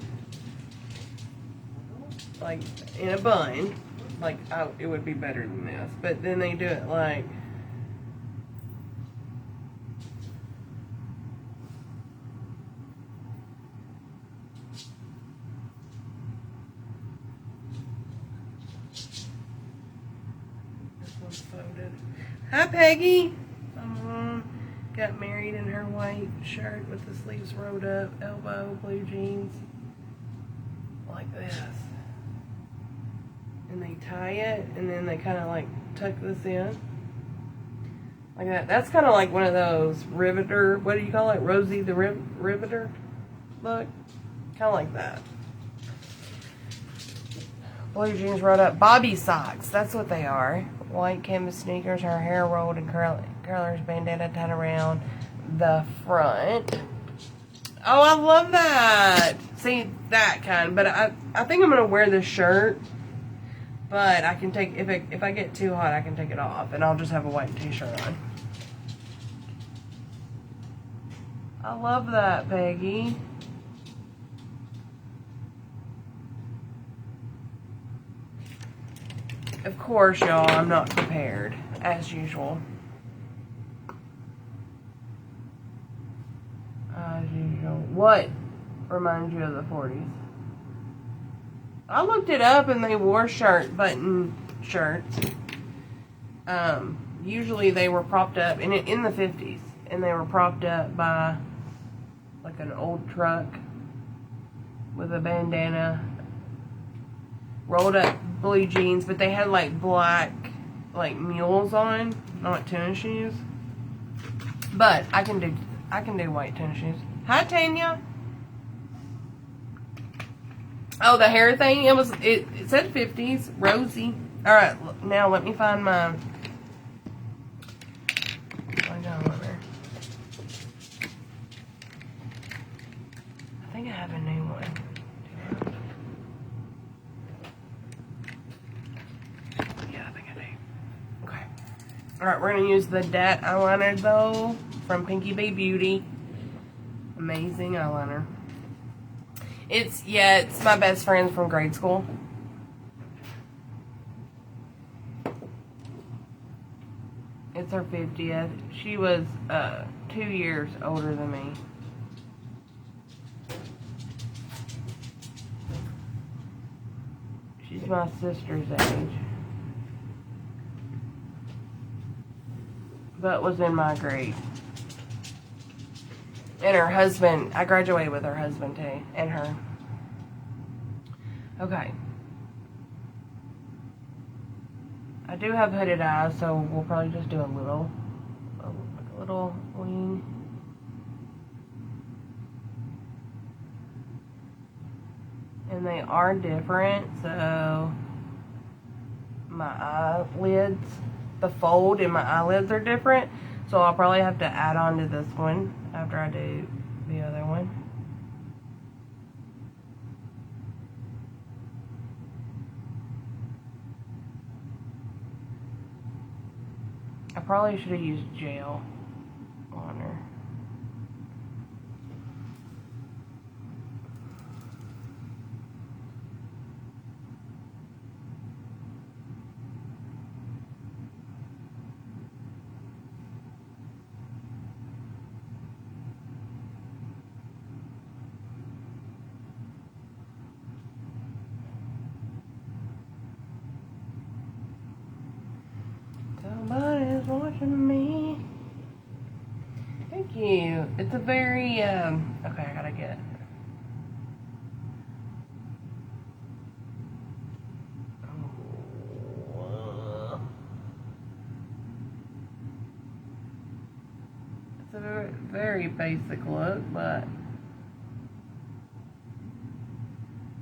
Like, in a bun. Like, oh, it would be better than this. But then they do it, like, this one's folded. Hi, Peggy. Got married in her white shirt with the sleeves rolled up, elbow, blue jeans, like this. And they tie it, and then they kind of like tuck this in, like that. That's kind of like one of those riveter, what do you call it? Rosie the Riveter look? Kind of like that. Blue jeans rolled up. Bobby socks, that's what they are. White canvas sneakers, her hair rolled in curlers, bandana tied around the front. Oh, I love that. See, that kind. But I think I'm going to wear this shirt. But I can take, if I get too hot, I can take it off. And I'll just have a white t-shirt on. I love that, Peggy. Of course, y'all, I'm not prepared, as usual. As usual. What reminds you of the 40s? I looked it up and they wore button shirts. Usually they were propped up in the 50s, and they were propped up by like an old truck with a bandana, rolled up blue jeans, but they had like black like mules on, not tennis shoes. But I can do white tennis shoes. Hi, Tanya. Oh, the hair thing, it said 50s, Rosie. All right, now let me find my calendar. I think I have a new one. Alright, we're going to use the Dat eyeliner, though, from Pinky Bay Beauty. Amazing eyeliner. It's my best friend from grade school. It's her 50th. She was 2 years older than me. She's my sister's age. But was in my grade. And her husband, I graduated with her husband too, and her. Okay. I do have hooded eyes, so we'll probably just do a little wing. And they are different, so my eyelids, the fold in my eyelids are different, so I'll probably have to add on to this one after I do the other one. I probably should have used gel on her. Somebody's watching me. Thank you. It's a very, okay, I gotta get it. It's a very, very basic look, but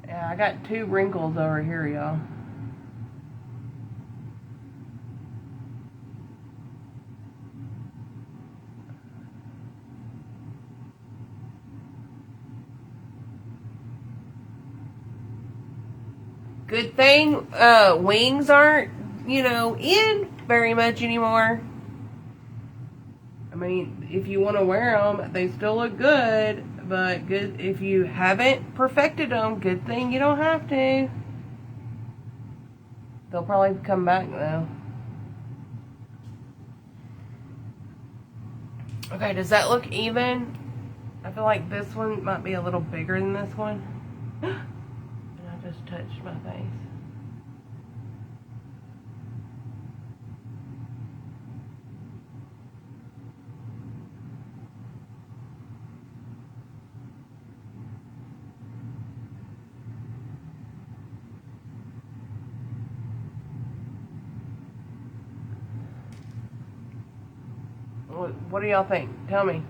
yeah, I got 2 wrinkles over here, y'all. Good thing wings aren't, in very much anymore. I mean, if you want to wear them, they still look good, but good if you haven't perfected them. Good thing you don't have to. They'll probably come back though. Okay, does that look even? I feel like this one might be a little bigger than this one. Just touched my face. What do y'all think? Tell me.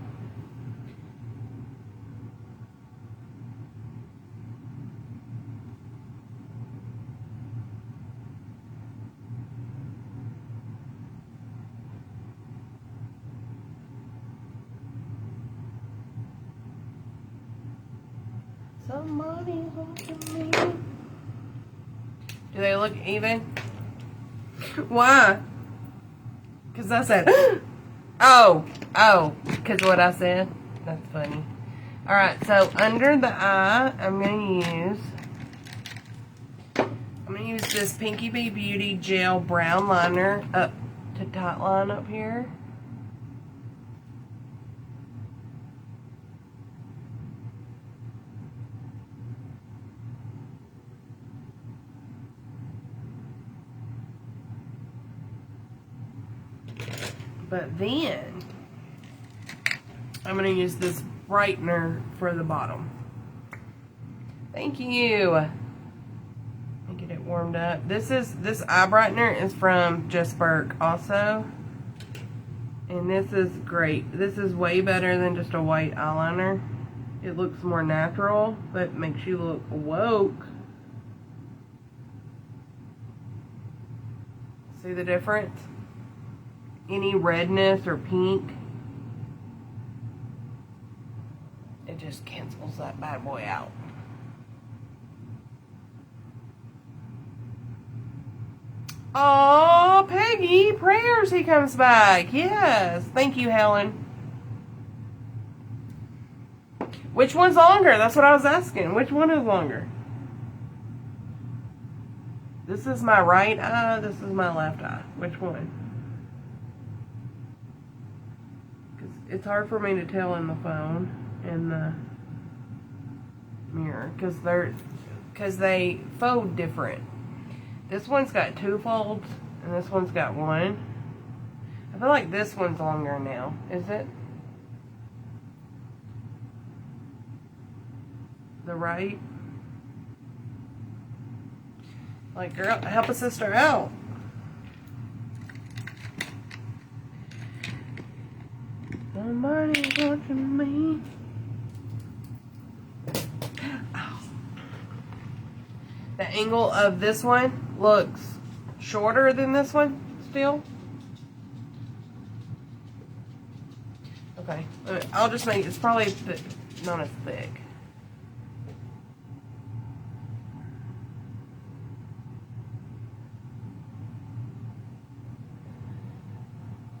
Somebody's watching me. Do they look even? Why? Because I said, oh, because what I said. That's funny. Alright, so under the eye, I'm going to use this Pinky Bay Beauty Gel Brown Liner up to tight line up here. But then, I'm going to use this brightener for the bottom. Thank you. Let me get it warmed up. This eye brightener is from Just Burke also. And this is great. This is way better than just a white eyeliner. It looks more natural, but makes you look woke. See the difference? Any redness or pink, it just cancels that bad boy out. Oh, Peggy! Maggie, prayers he comes back. Yes. Thank you, Helen. Which one's longer? That's what I was asking. Which one is longer? This is my right eye. This is my left eye. Which one? Because it's hard for me to tell in the phone and the mirror because they fold different. This one's got 2 folds and this one's got 1. I feel like this one's longer now. Is it? The right? Like, girl, help a sister out. Somebody's watching me. Ow. The angle of this one looks shorter than this one still. Okay, I'll just make it's probably not as thick.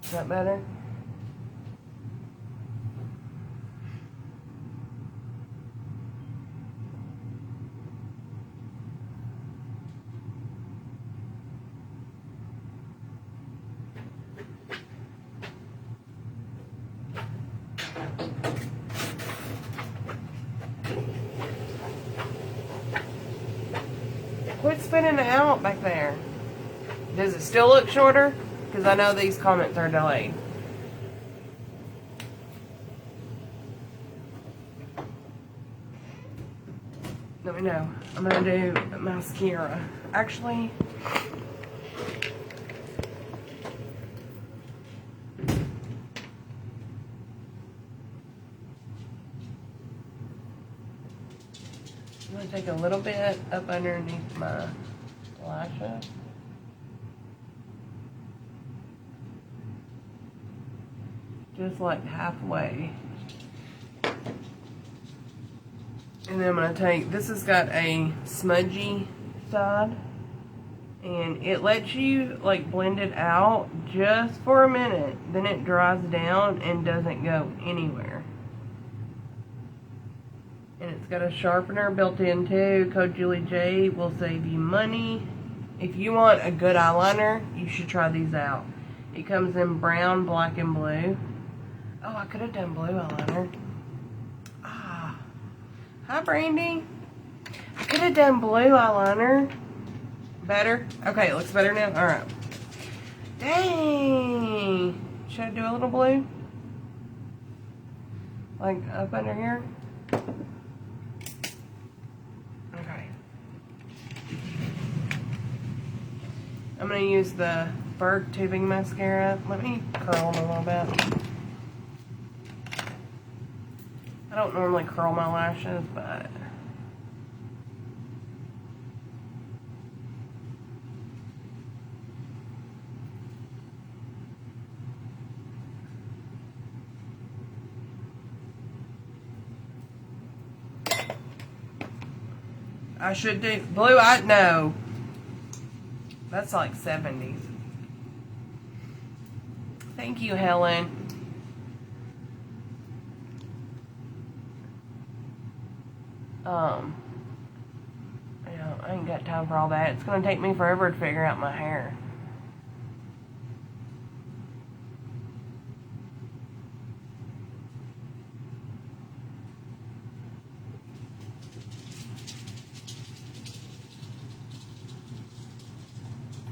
Is that better? Quit spinning it out back there. Does it still look shorter? Because I know these comments are delayed. Let me know. I'm going to do mascara. Actually, I'm going to take a little bit up underneath my lashes. Just like halfway. And then I'm going to take, this has got a smudgy side. And it lets you like blend it out just for a minute. Then it dries down and doesn't go anywhere. And it's got a sharpener built in too. Code Julie J will save you money. If you want a good eyeliner, you should try these out. It comes in brown, black, and blue. Oh, I could have done blue eyeliner. Ah. Hi, Brandy. I could have done blue eyeliner. Better? Okay, it looks better now? Alright. Dang. Should I do a little blue? Like up under here? Okay. I'm going to use the Berg tubing mascara. Let me curl them a little bit. I don't normally curl my lashes, but I should do blue eye. No, that's like 70s. Thank you, Helen. Yeah, I ain't got time for all that. It's gonna take me forever to figure out my hair.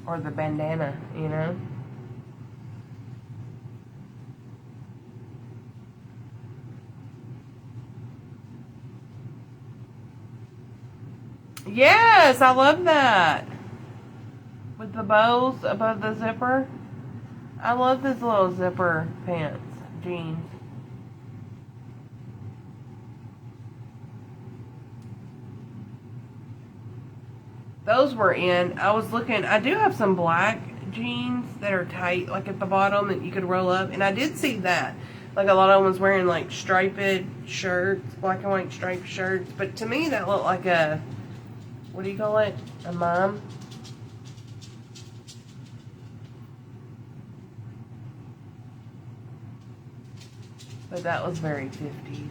Or the bandana, you know? Yes, I love that. With the bows above the zipper. I love this little zipper pants, jeans. Those were in. I was looking, I do have some black jeans that are tight, like at the bottom that you could roll up. And I did see that. Like a lot of them was wearing like striped shirts, black and white striped shirts. But to me that looked like a, what do you call it? A mime? But that was very 50s.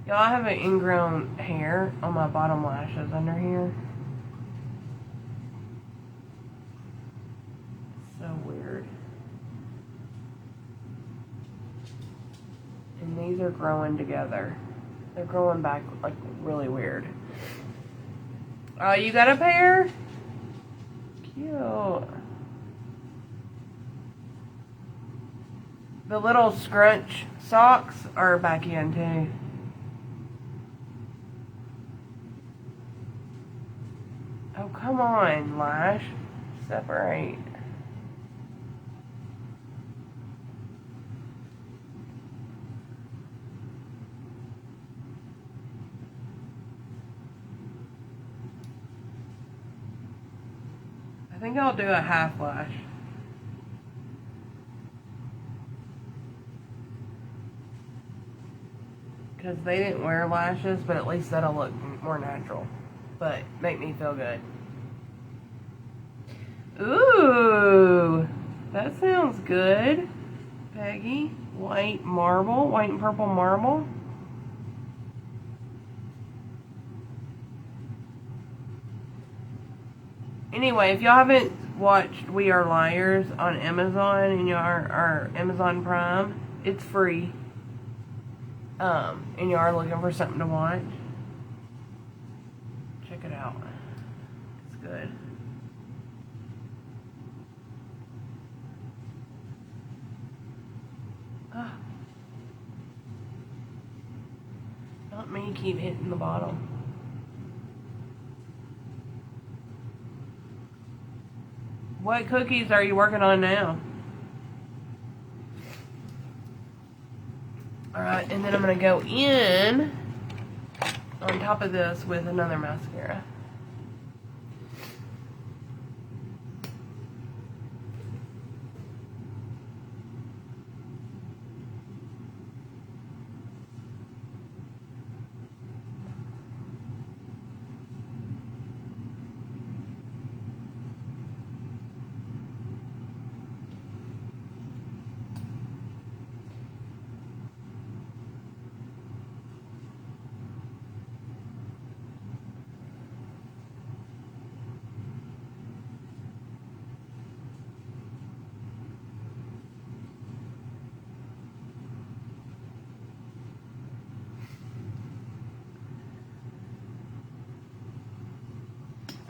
Y'all, I have an ingrown hair on my bottom lashes under here. So weird. And these are growing together. They're growing back like really weird. Oh, you got a pair? Cute. The little scrunch socks are back in too. Oh, come on, Lash. Separate. I think I'll do a half lash. Because they didn't wear lashes, but at least that'll look more natural. But make me feel good. Ooh, that sounds good, Peggy. White marble, white and purple marble. Anyway, if y'all haven't watched We Are Liars on Amazon and y'all are Amazon Prime, it's free. And you are looking for something to watch, check it out. It's good. Not me keep hitting the bottom. What cookies are you working on now? Alright, and then I'm going to go in on top of this with another mascara.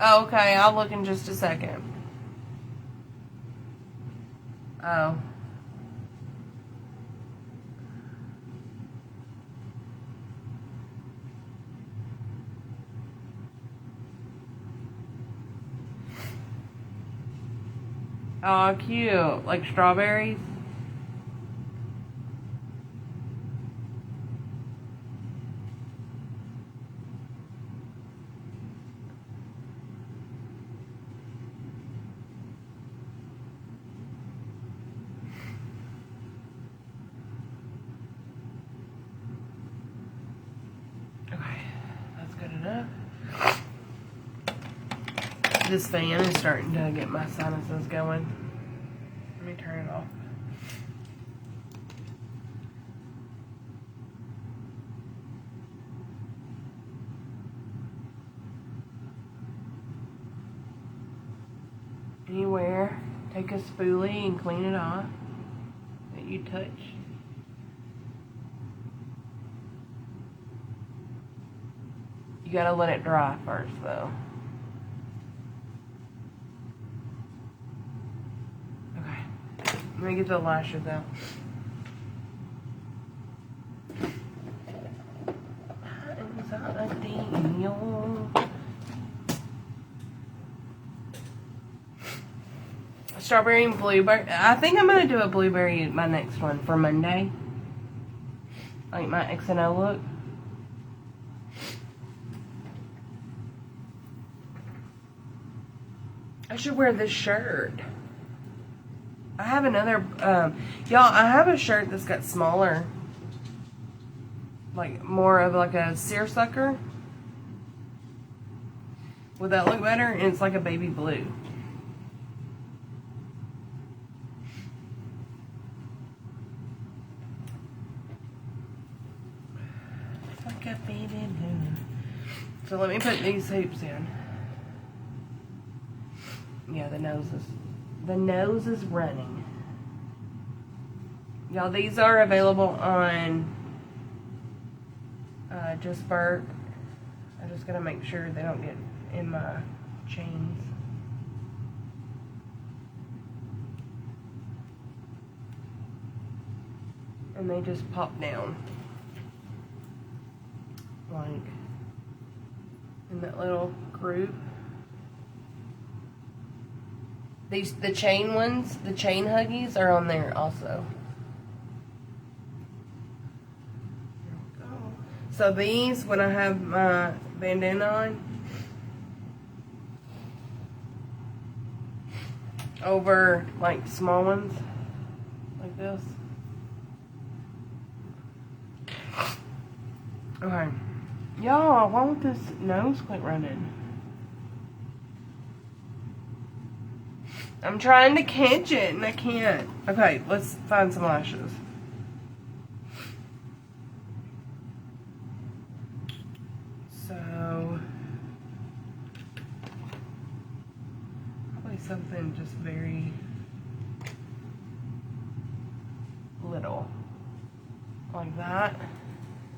Oh, okay, I'll look in just a second. Oh. Oh, cute. Like strawberries? This fan is starting to get my sinuses going. Let me turn it off. Anywhere, take a spoolie and clean it off that you touch. You gotta let it dry first though. Let me get the lashes out. Strawberry and blueberry. I think I'm going to do a blueberry my next one for Monday. Like my X&O look. I should wear this shirt. I have another, y'all, I have a shirt that's got smaller, like more of like a seersucker. Would that look better? And it's like a baby blue. So let me put these hoops in. Yeah, the nose is running. Y'all, these are available on Just Burke. I just gotta make sure they don't get in my chains. And they just pop down. Like in that little group. The chain ones, the chain huggies are on there also. There we go. So these, when I have my bandana on, over like small ones, like this. Okay. Y'all, why won't this nose quit running? I'm trying to catch it and I can't. Okay, let's find some lashes. So, probably something just very little. Like that.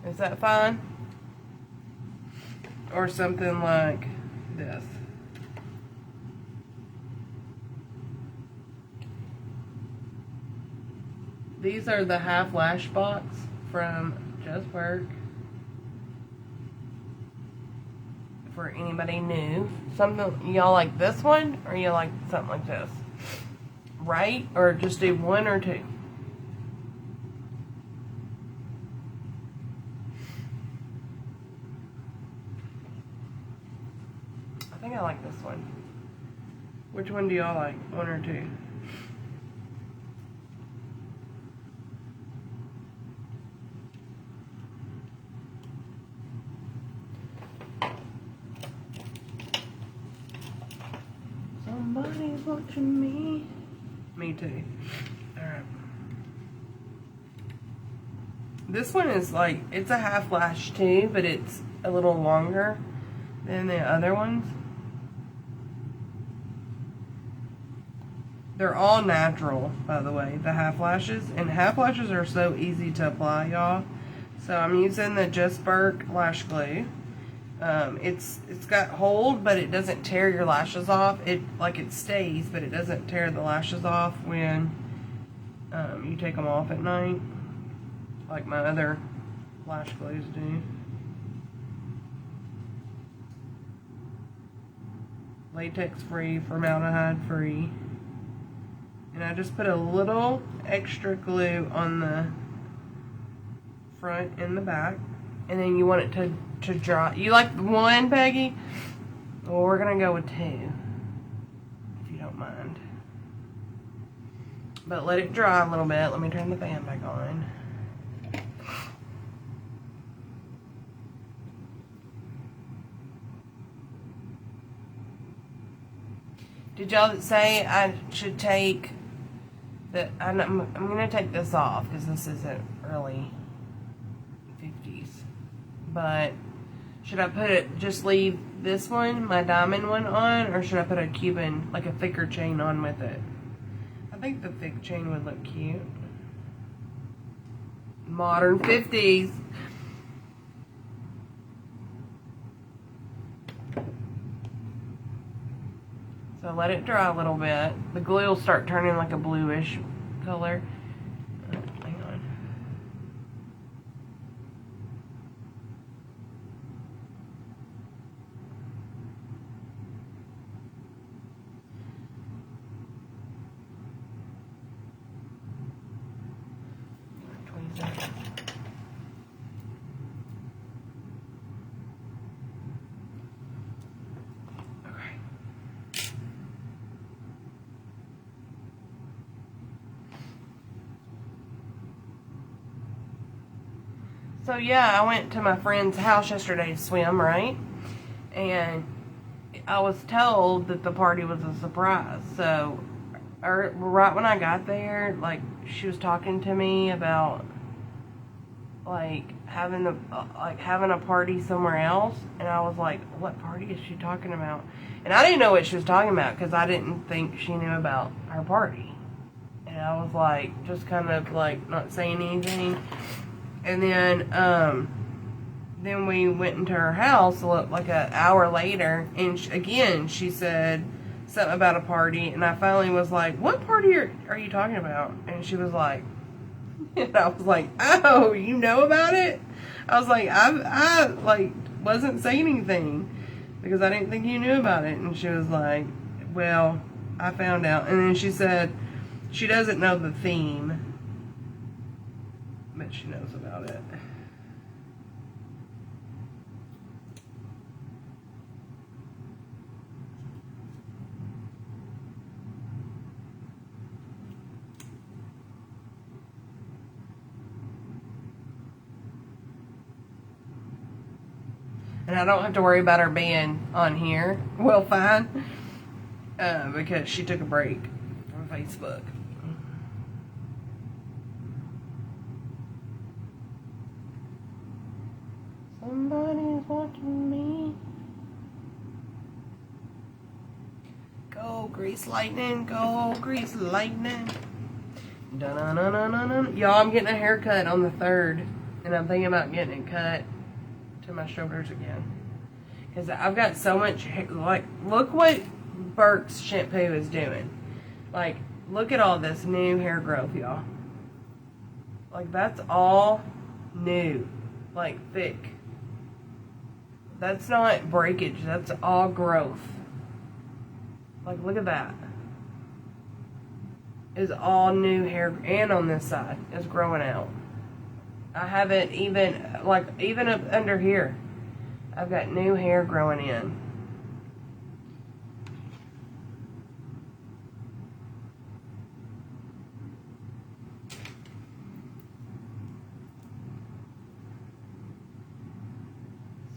Is that fine? Or something like this. These are the half lash box from Just Burke. For anybody new. Something, y'all like this one? Or you like something like this? Right? Or just do one or two? I think I like this one. Which one do y'all like? One or two? Somebody's watching me. Me too. Alright. This one is like, it's a half lash too, but it's a little longer than the other ones. They're all natural, by the way, the half lashes. And half lashes are so easy to apply, y'all. So I'm using the Just Burke lash glue. It's got hold, but it doesn't tear your lashes off. It stays, but it doesn't tear the lashes off when you take them off at night, like my other lash glues do. Latex free, formaldehyde free. And I just put a little extra glue on the front and the back. And then you want it to dry. You like one, Peggy? Well, we're going to go with two, if you don't mind. But let it dry a little bit. Let me turn the fan back on. Did y'all say I should take the... I'm going to take this off because this isn't really 50's. But should I put it, just leave this one, my diamond one on, or should I put a Cuban, like a thicker chain on with it? I think the thick chain would look cute. Modern 50's. So let it dry a little bit. The glue will start turning like a bluish color. Hang on. So yeah, I went to my friend's house yesterday to swim, right? And I was told that the party was a surprise. So right when I got there, like, she was talking to me about like having a party somewhere else, and I was like, what party is she talking about? And I didn't know what she was talking about because I didn't think she knew about her party. And I was like, just kind of like not saying anything. And then we went into her house like an hour later, and she said something about a party, and I finally was like, what party are you talking about? And she was like, and I was like, oh, you know about it? I was like, I like wasn't saying anything because I didn't think you knew about it. And she was like, well, I found out. And then she said she doesn't know the theme, but she knows about it. And I don't have to worry about her being on here. Well, fine. Because she took a break from Facebook. Somebody's watching me. Go, Grease Lightning. Go, Grease Lightning. Dun-dun-dun-dun-dun. Y'all, I'm getting a haircut on the 3rd. And I'm thinking about getting it cut to my shoulders again, because I've got so much hair. Like, look what Burke's shampoo is doing. Like, look at all this new hair growth, y'all. Like, that's all new, like thick. That's not breakage, that's all growth. Like, look at that. Is all new hair, and on this side is growing out. I haven't even up under here, I've got new hair growing in.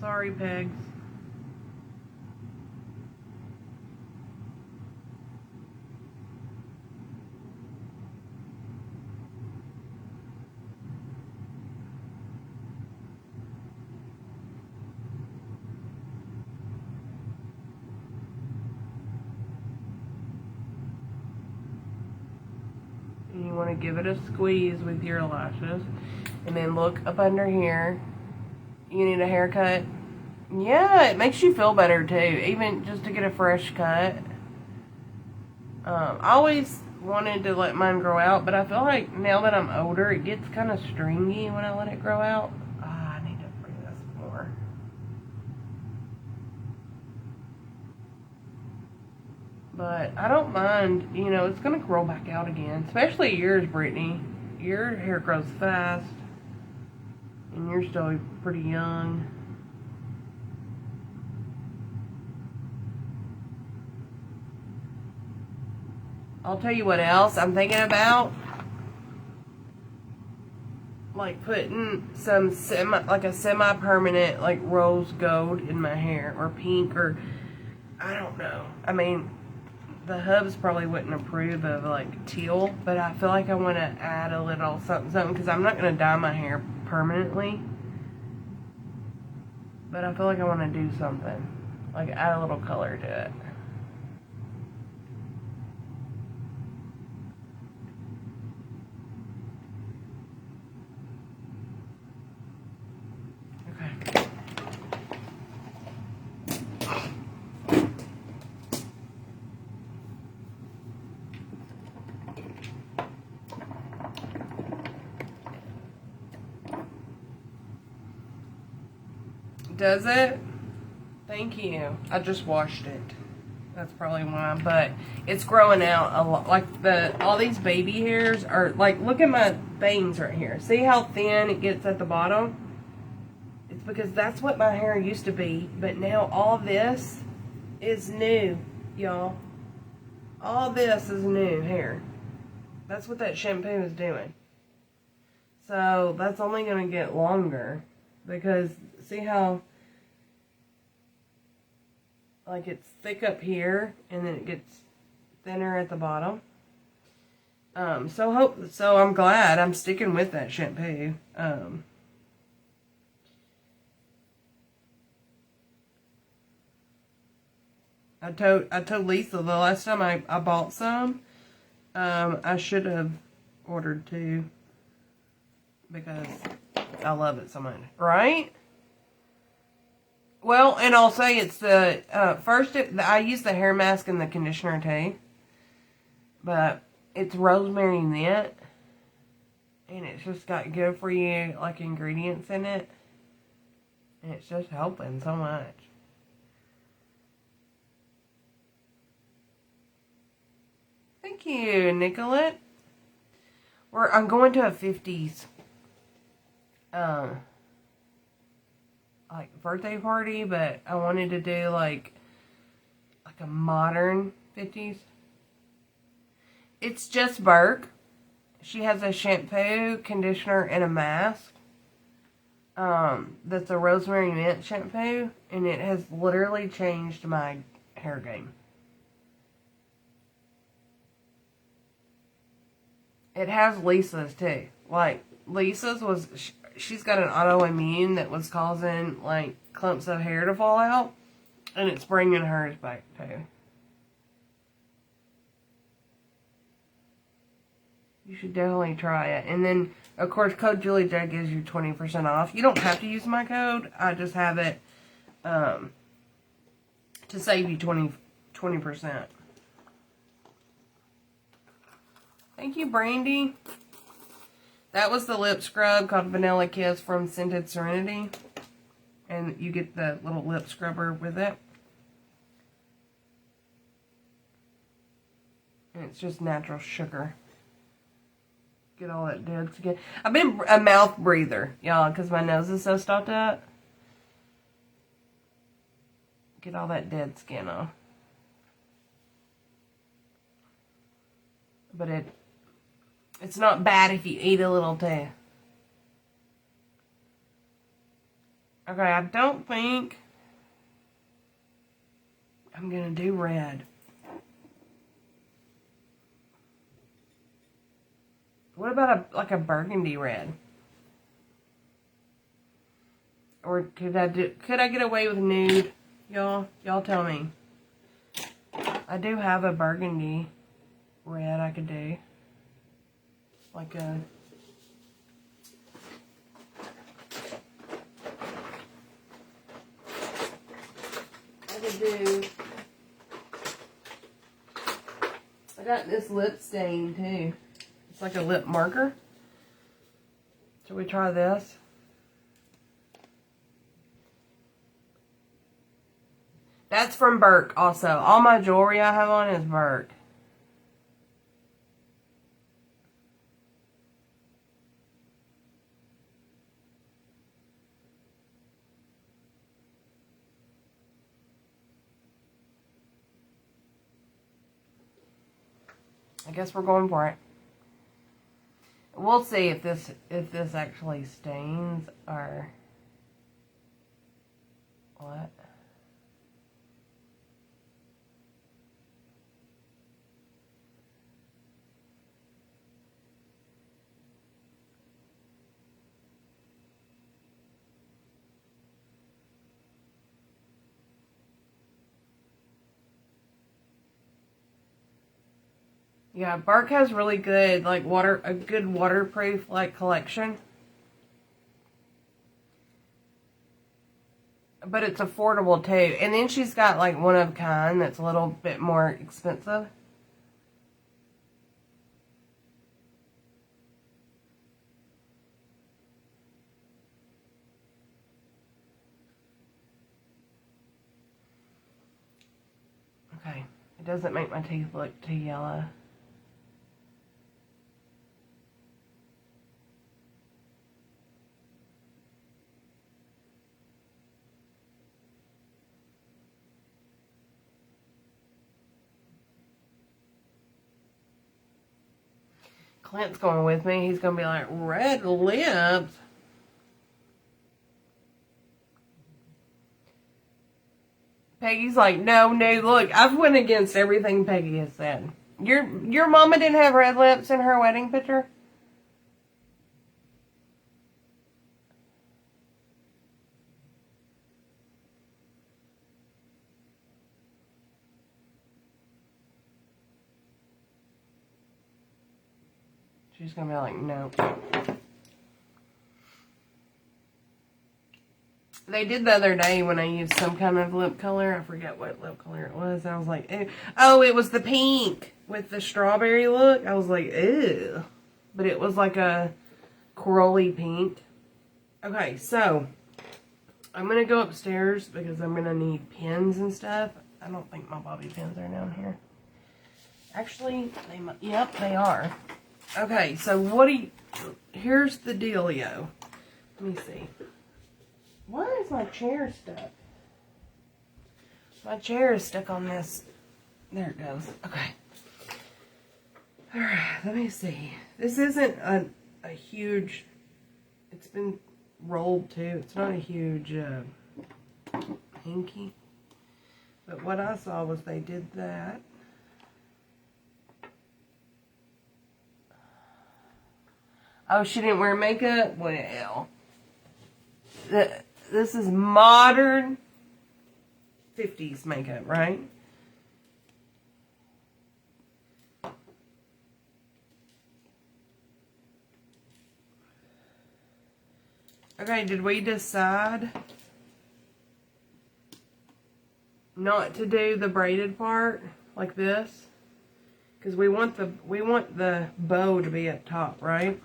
Sorry, pigs. You want to give it a squeeze with your lashes, and then look up under here. You need a haircut. Yeah, it makes you feel better too, even just to get a fresh cut. I always wanted to let mine grow out, but I feel like now that I'm older, it gets kind of stringy when I let it grow out. I need to bring this more. But I don't mind, you know, it's going to grow back out again. Especially yours, Brittany. Your hair grows fast. And you're still pretty young. I'll tell you what else I'm thinking about. Like putting some semi-permanent, like rose gold in my hair. Or pink, or I don't know. I mean, the hubs probably wouldn't approve of like teal, but I feel like I want to add a little something, because I'm not going to dye my hair permanently, but I feel like I want to do something, like add a little color to it. Does it? Thank you. I just washed it. That's probably why, but it's growing out a lot. Like all these baby hairs are like, look at my bangs right here. See how thin it gets at the bottom? It's because that's what my hair used to be, but now all this is new, y'all. All this is new hair. That's what that shampoo is doing. So that's only going to get longer, because see how like it's thick up here and then it gets thinner at the bottom. So I'm glad I'm sticking with that shampoo. I told Lisa the last time I bought some, I should have ordered 2 because I love it so much, right? Well, and I'll say it's the I use the hair mask and the conditioner too, but it's rosemary mint, and it's just got good for you like ingredients in it, and it's just helping so much. Thank you, Nicolette. I'm going to a 50's like birthday party, but I wanted to do like a modern 50's. It's just Burke. She has a shampoo, conditioner, and a mask. That's a rosemary mint shampoo, and it has literally changed my hair game. It has Lisa's too. Like, Lisa's was, she's got an autoimmune that was causing, like, clumps of hair to fall out. And it's bringing hers back too. You should definitely try it. And then, of course, code JulieJ gives you 20% off. You don't have to use my code. I just have it to save you 20%. Thank you, Brandy. That was the lip scrub called Vanilla Kiss from Scented Serenity. And you get the little lip scrubber with it. And it's just natural sugar. Get all that dead skin. I've been a mouth breather, y'all, because my nose is so stopped up. Get all that dead skin off. But it's not bad if you eat a little too. Okay, I don't think I'm going to do red. What about like a burgundy red? Or could I get away with nude? Y'all tell me. I do have a burgundy red I could do. Like a I got this lip stain too. It's like a lip marker. Should we try this? That's from Burke also. All my jewelry I have on is Burke. I guess we're going for it. We'll see if this actually stains or what. Yeah, Burke has really good, like, a good waterproof, like, collection. But it's affordable, too. And then she's got, like, one of a kind that's a little bit more expensive. Okay. It doesn't make my teeth look too yellow. Clint's going with me. He's going to be like, red lips? Peggy's like, no, look, I've went against everything Peggy has said. Your mama didn't have red lips in her wedding picture? She's gonna be like, nope. They did the other day when I used some kind of lip color. I forget what lip color it was. I was like, ew. Oh, it was the pink with the strawberry look. I was like, ew. But it was like a corally pink. Okay, so I'm going to go upstairs because I'm going to need pins and stuff. I don't think my bobby pins are down here. Actually, they might. Yep, they are. Okay, so what do you... Here's the dealio. Let me see. Why is my chair stuck? My chair is stuck on this. There it goes. Okay. Alright, let me see. This isn't a huge... It's been rolled too. It's not a huge hanky. But what I saw was they did that. Oh, she didn't wear makeup? Well... This is modern 50s makeup, right? Okay, did we decide not to do the braided part like this? Because we want the bow to be up top, right?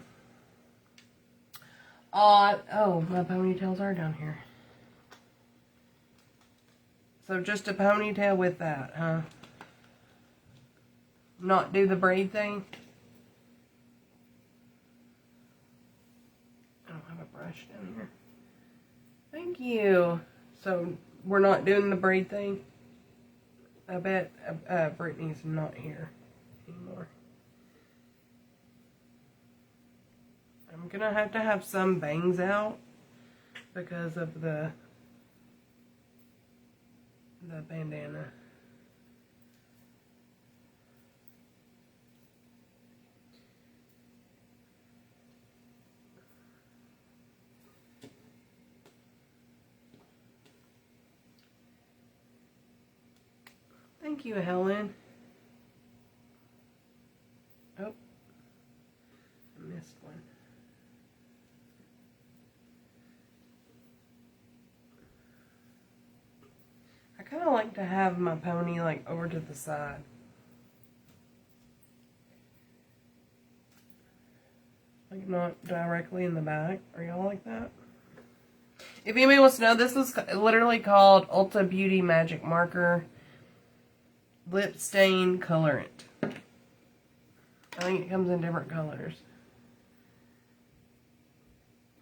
Oh, my ponytails are down here. So just a ponytail with that, huh? Not do the braid thing? I don't have a brush down here. Thank you. So we're not doing the braid thing? I bet Brittany's not here anymore. I'm gonna have to have some bangs out because of the bandana. Thank you, Helen. Oh, I missed one. I kind of like to have my pony like over to the side. Like not directly in the back. Are y'all like that? If anybody wants to know, this was literally called Ulta Beauty Magic Marker Lip Stain Colorant. I think it comes in different colors.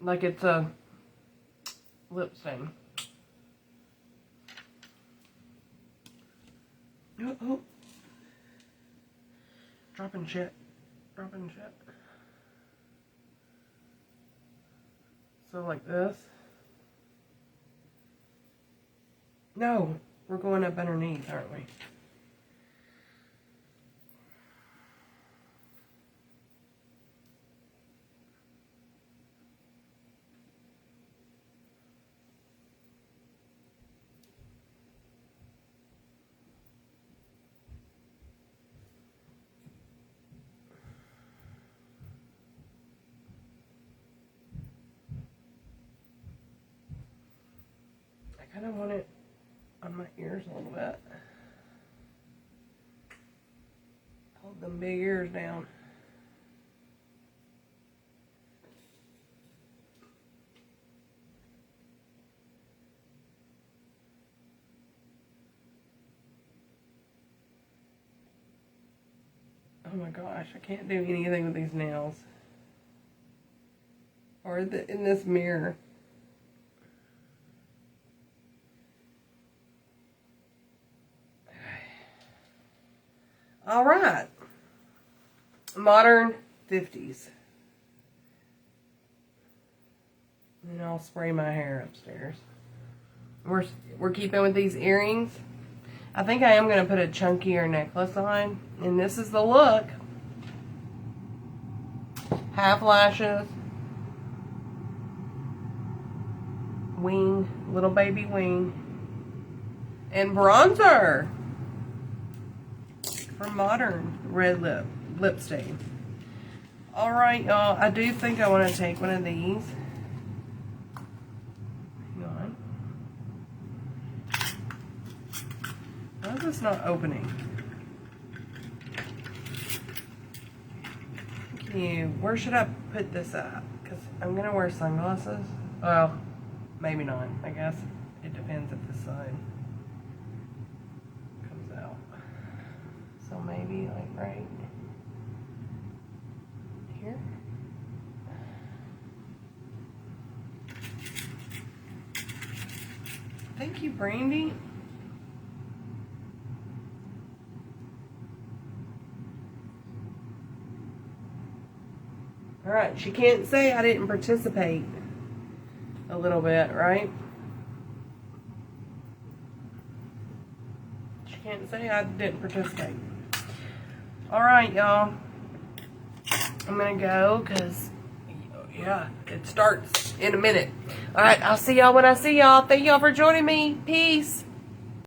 Like it's a lip stain. Oh. Dropping shit. Dropping shit. So like this. No, we're going up underneath, aren't we? I kind of want it on my ears a little bit. Hold them big ears down. Oh my gosh, I can't do anything with these nails. Or in this mirror. All right, modern 50s. And I'll spray my hair upstairs. We're keeping with these earrings. I think I am going to put a chunkier necklace on. And this is the look. Half lashes. Wing. Little baby wing. And bronzer. For modern red lip stain. Alright, y'all. I do think I want to take one of these. Hang on. Why is this not opening? Thank you. Where should I put this at? Because I'm going to wear sunglasses. Well, maybe not, I guess. It depends if this side comes out. So maybe like right here. Thank you, Brandy. Alright, she can't say I didn't participate a little bit, right? She can't say I didn't participate. Alright, y'all. I'm gonna go because, yeah, it starts in a minute. Alright, I'll see y'all when I see y'all. Thank y'all for joining me. Peace.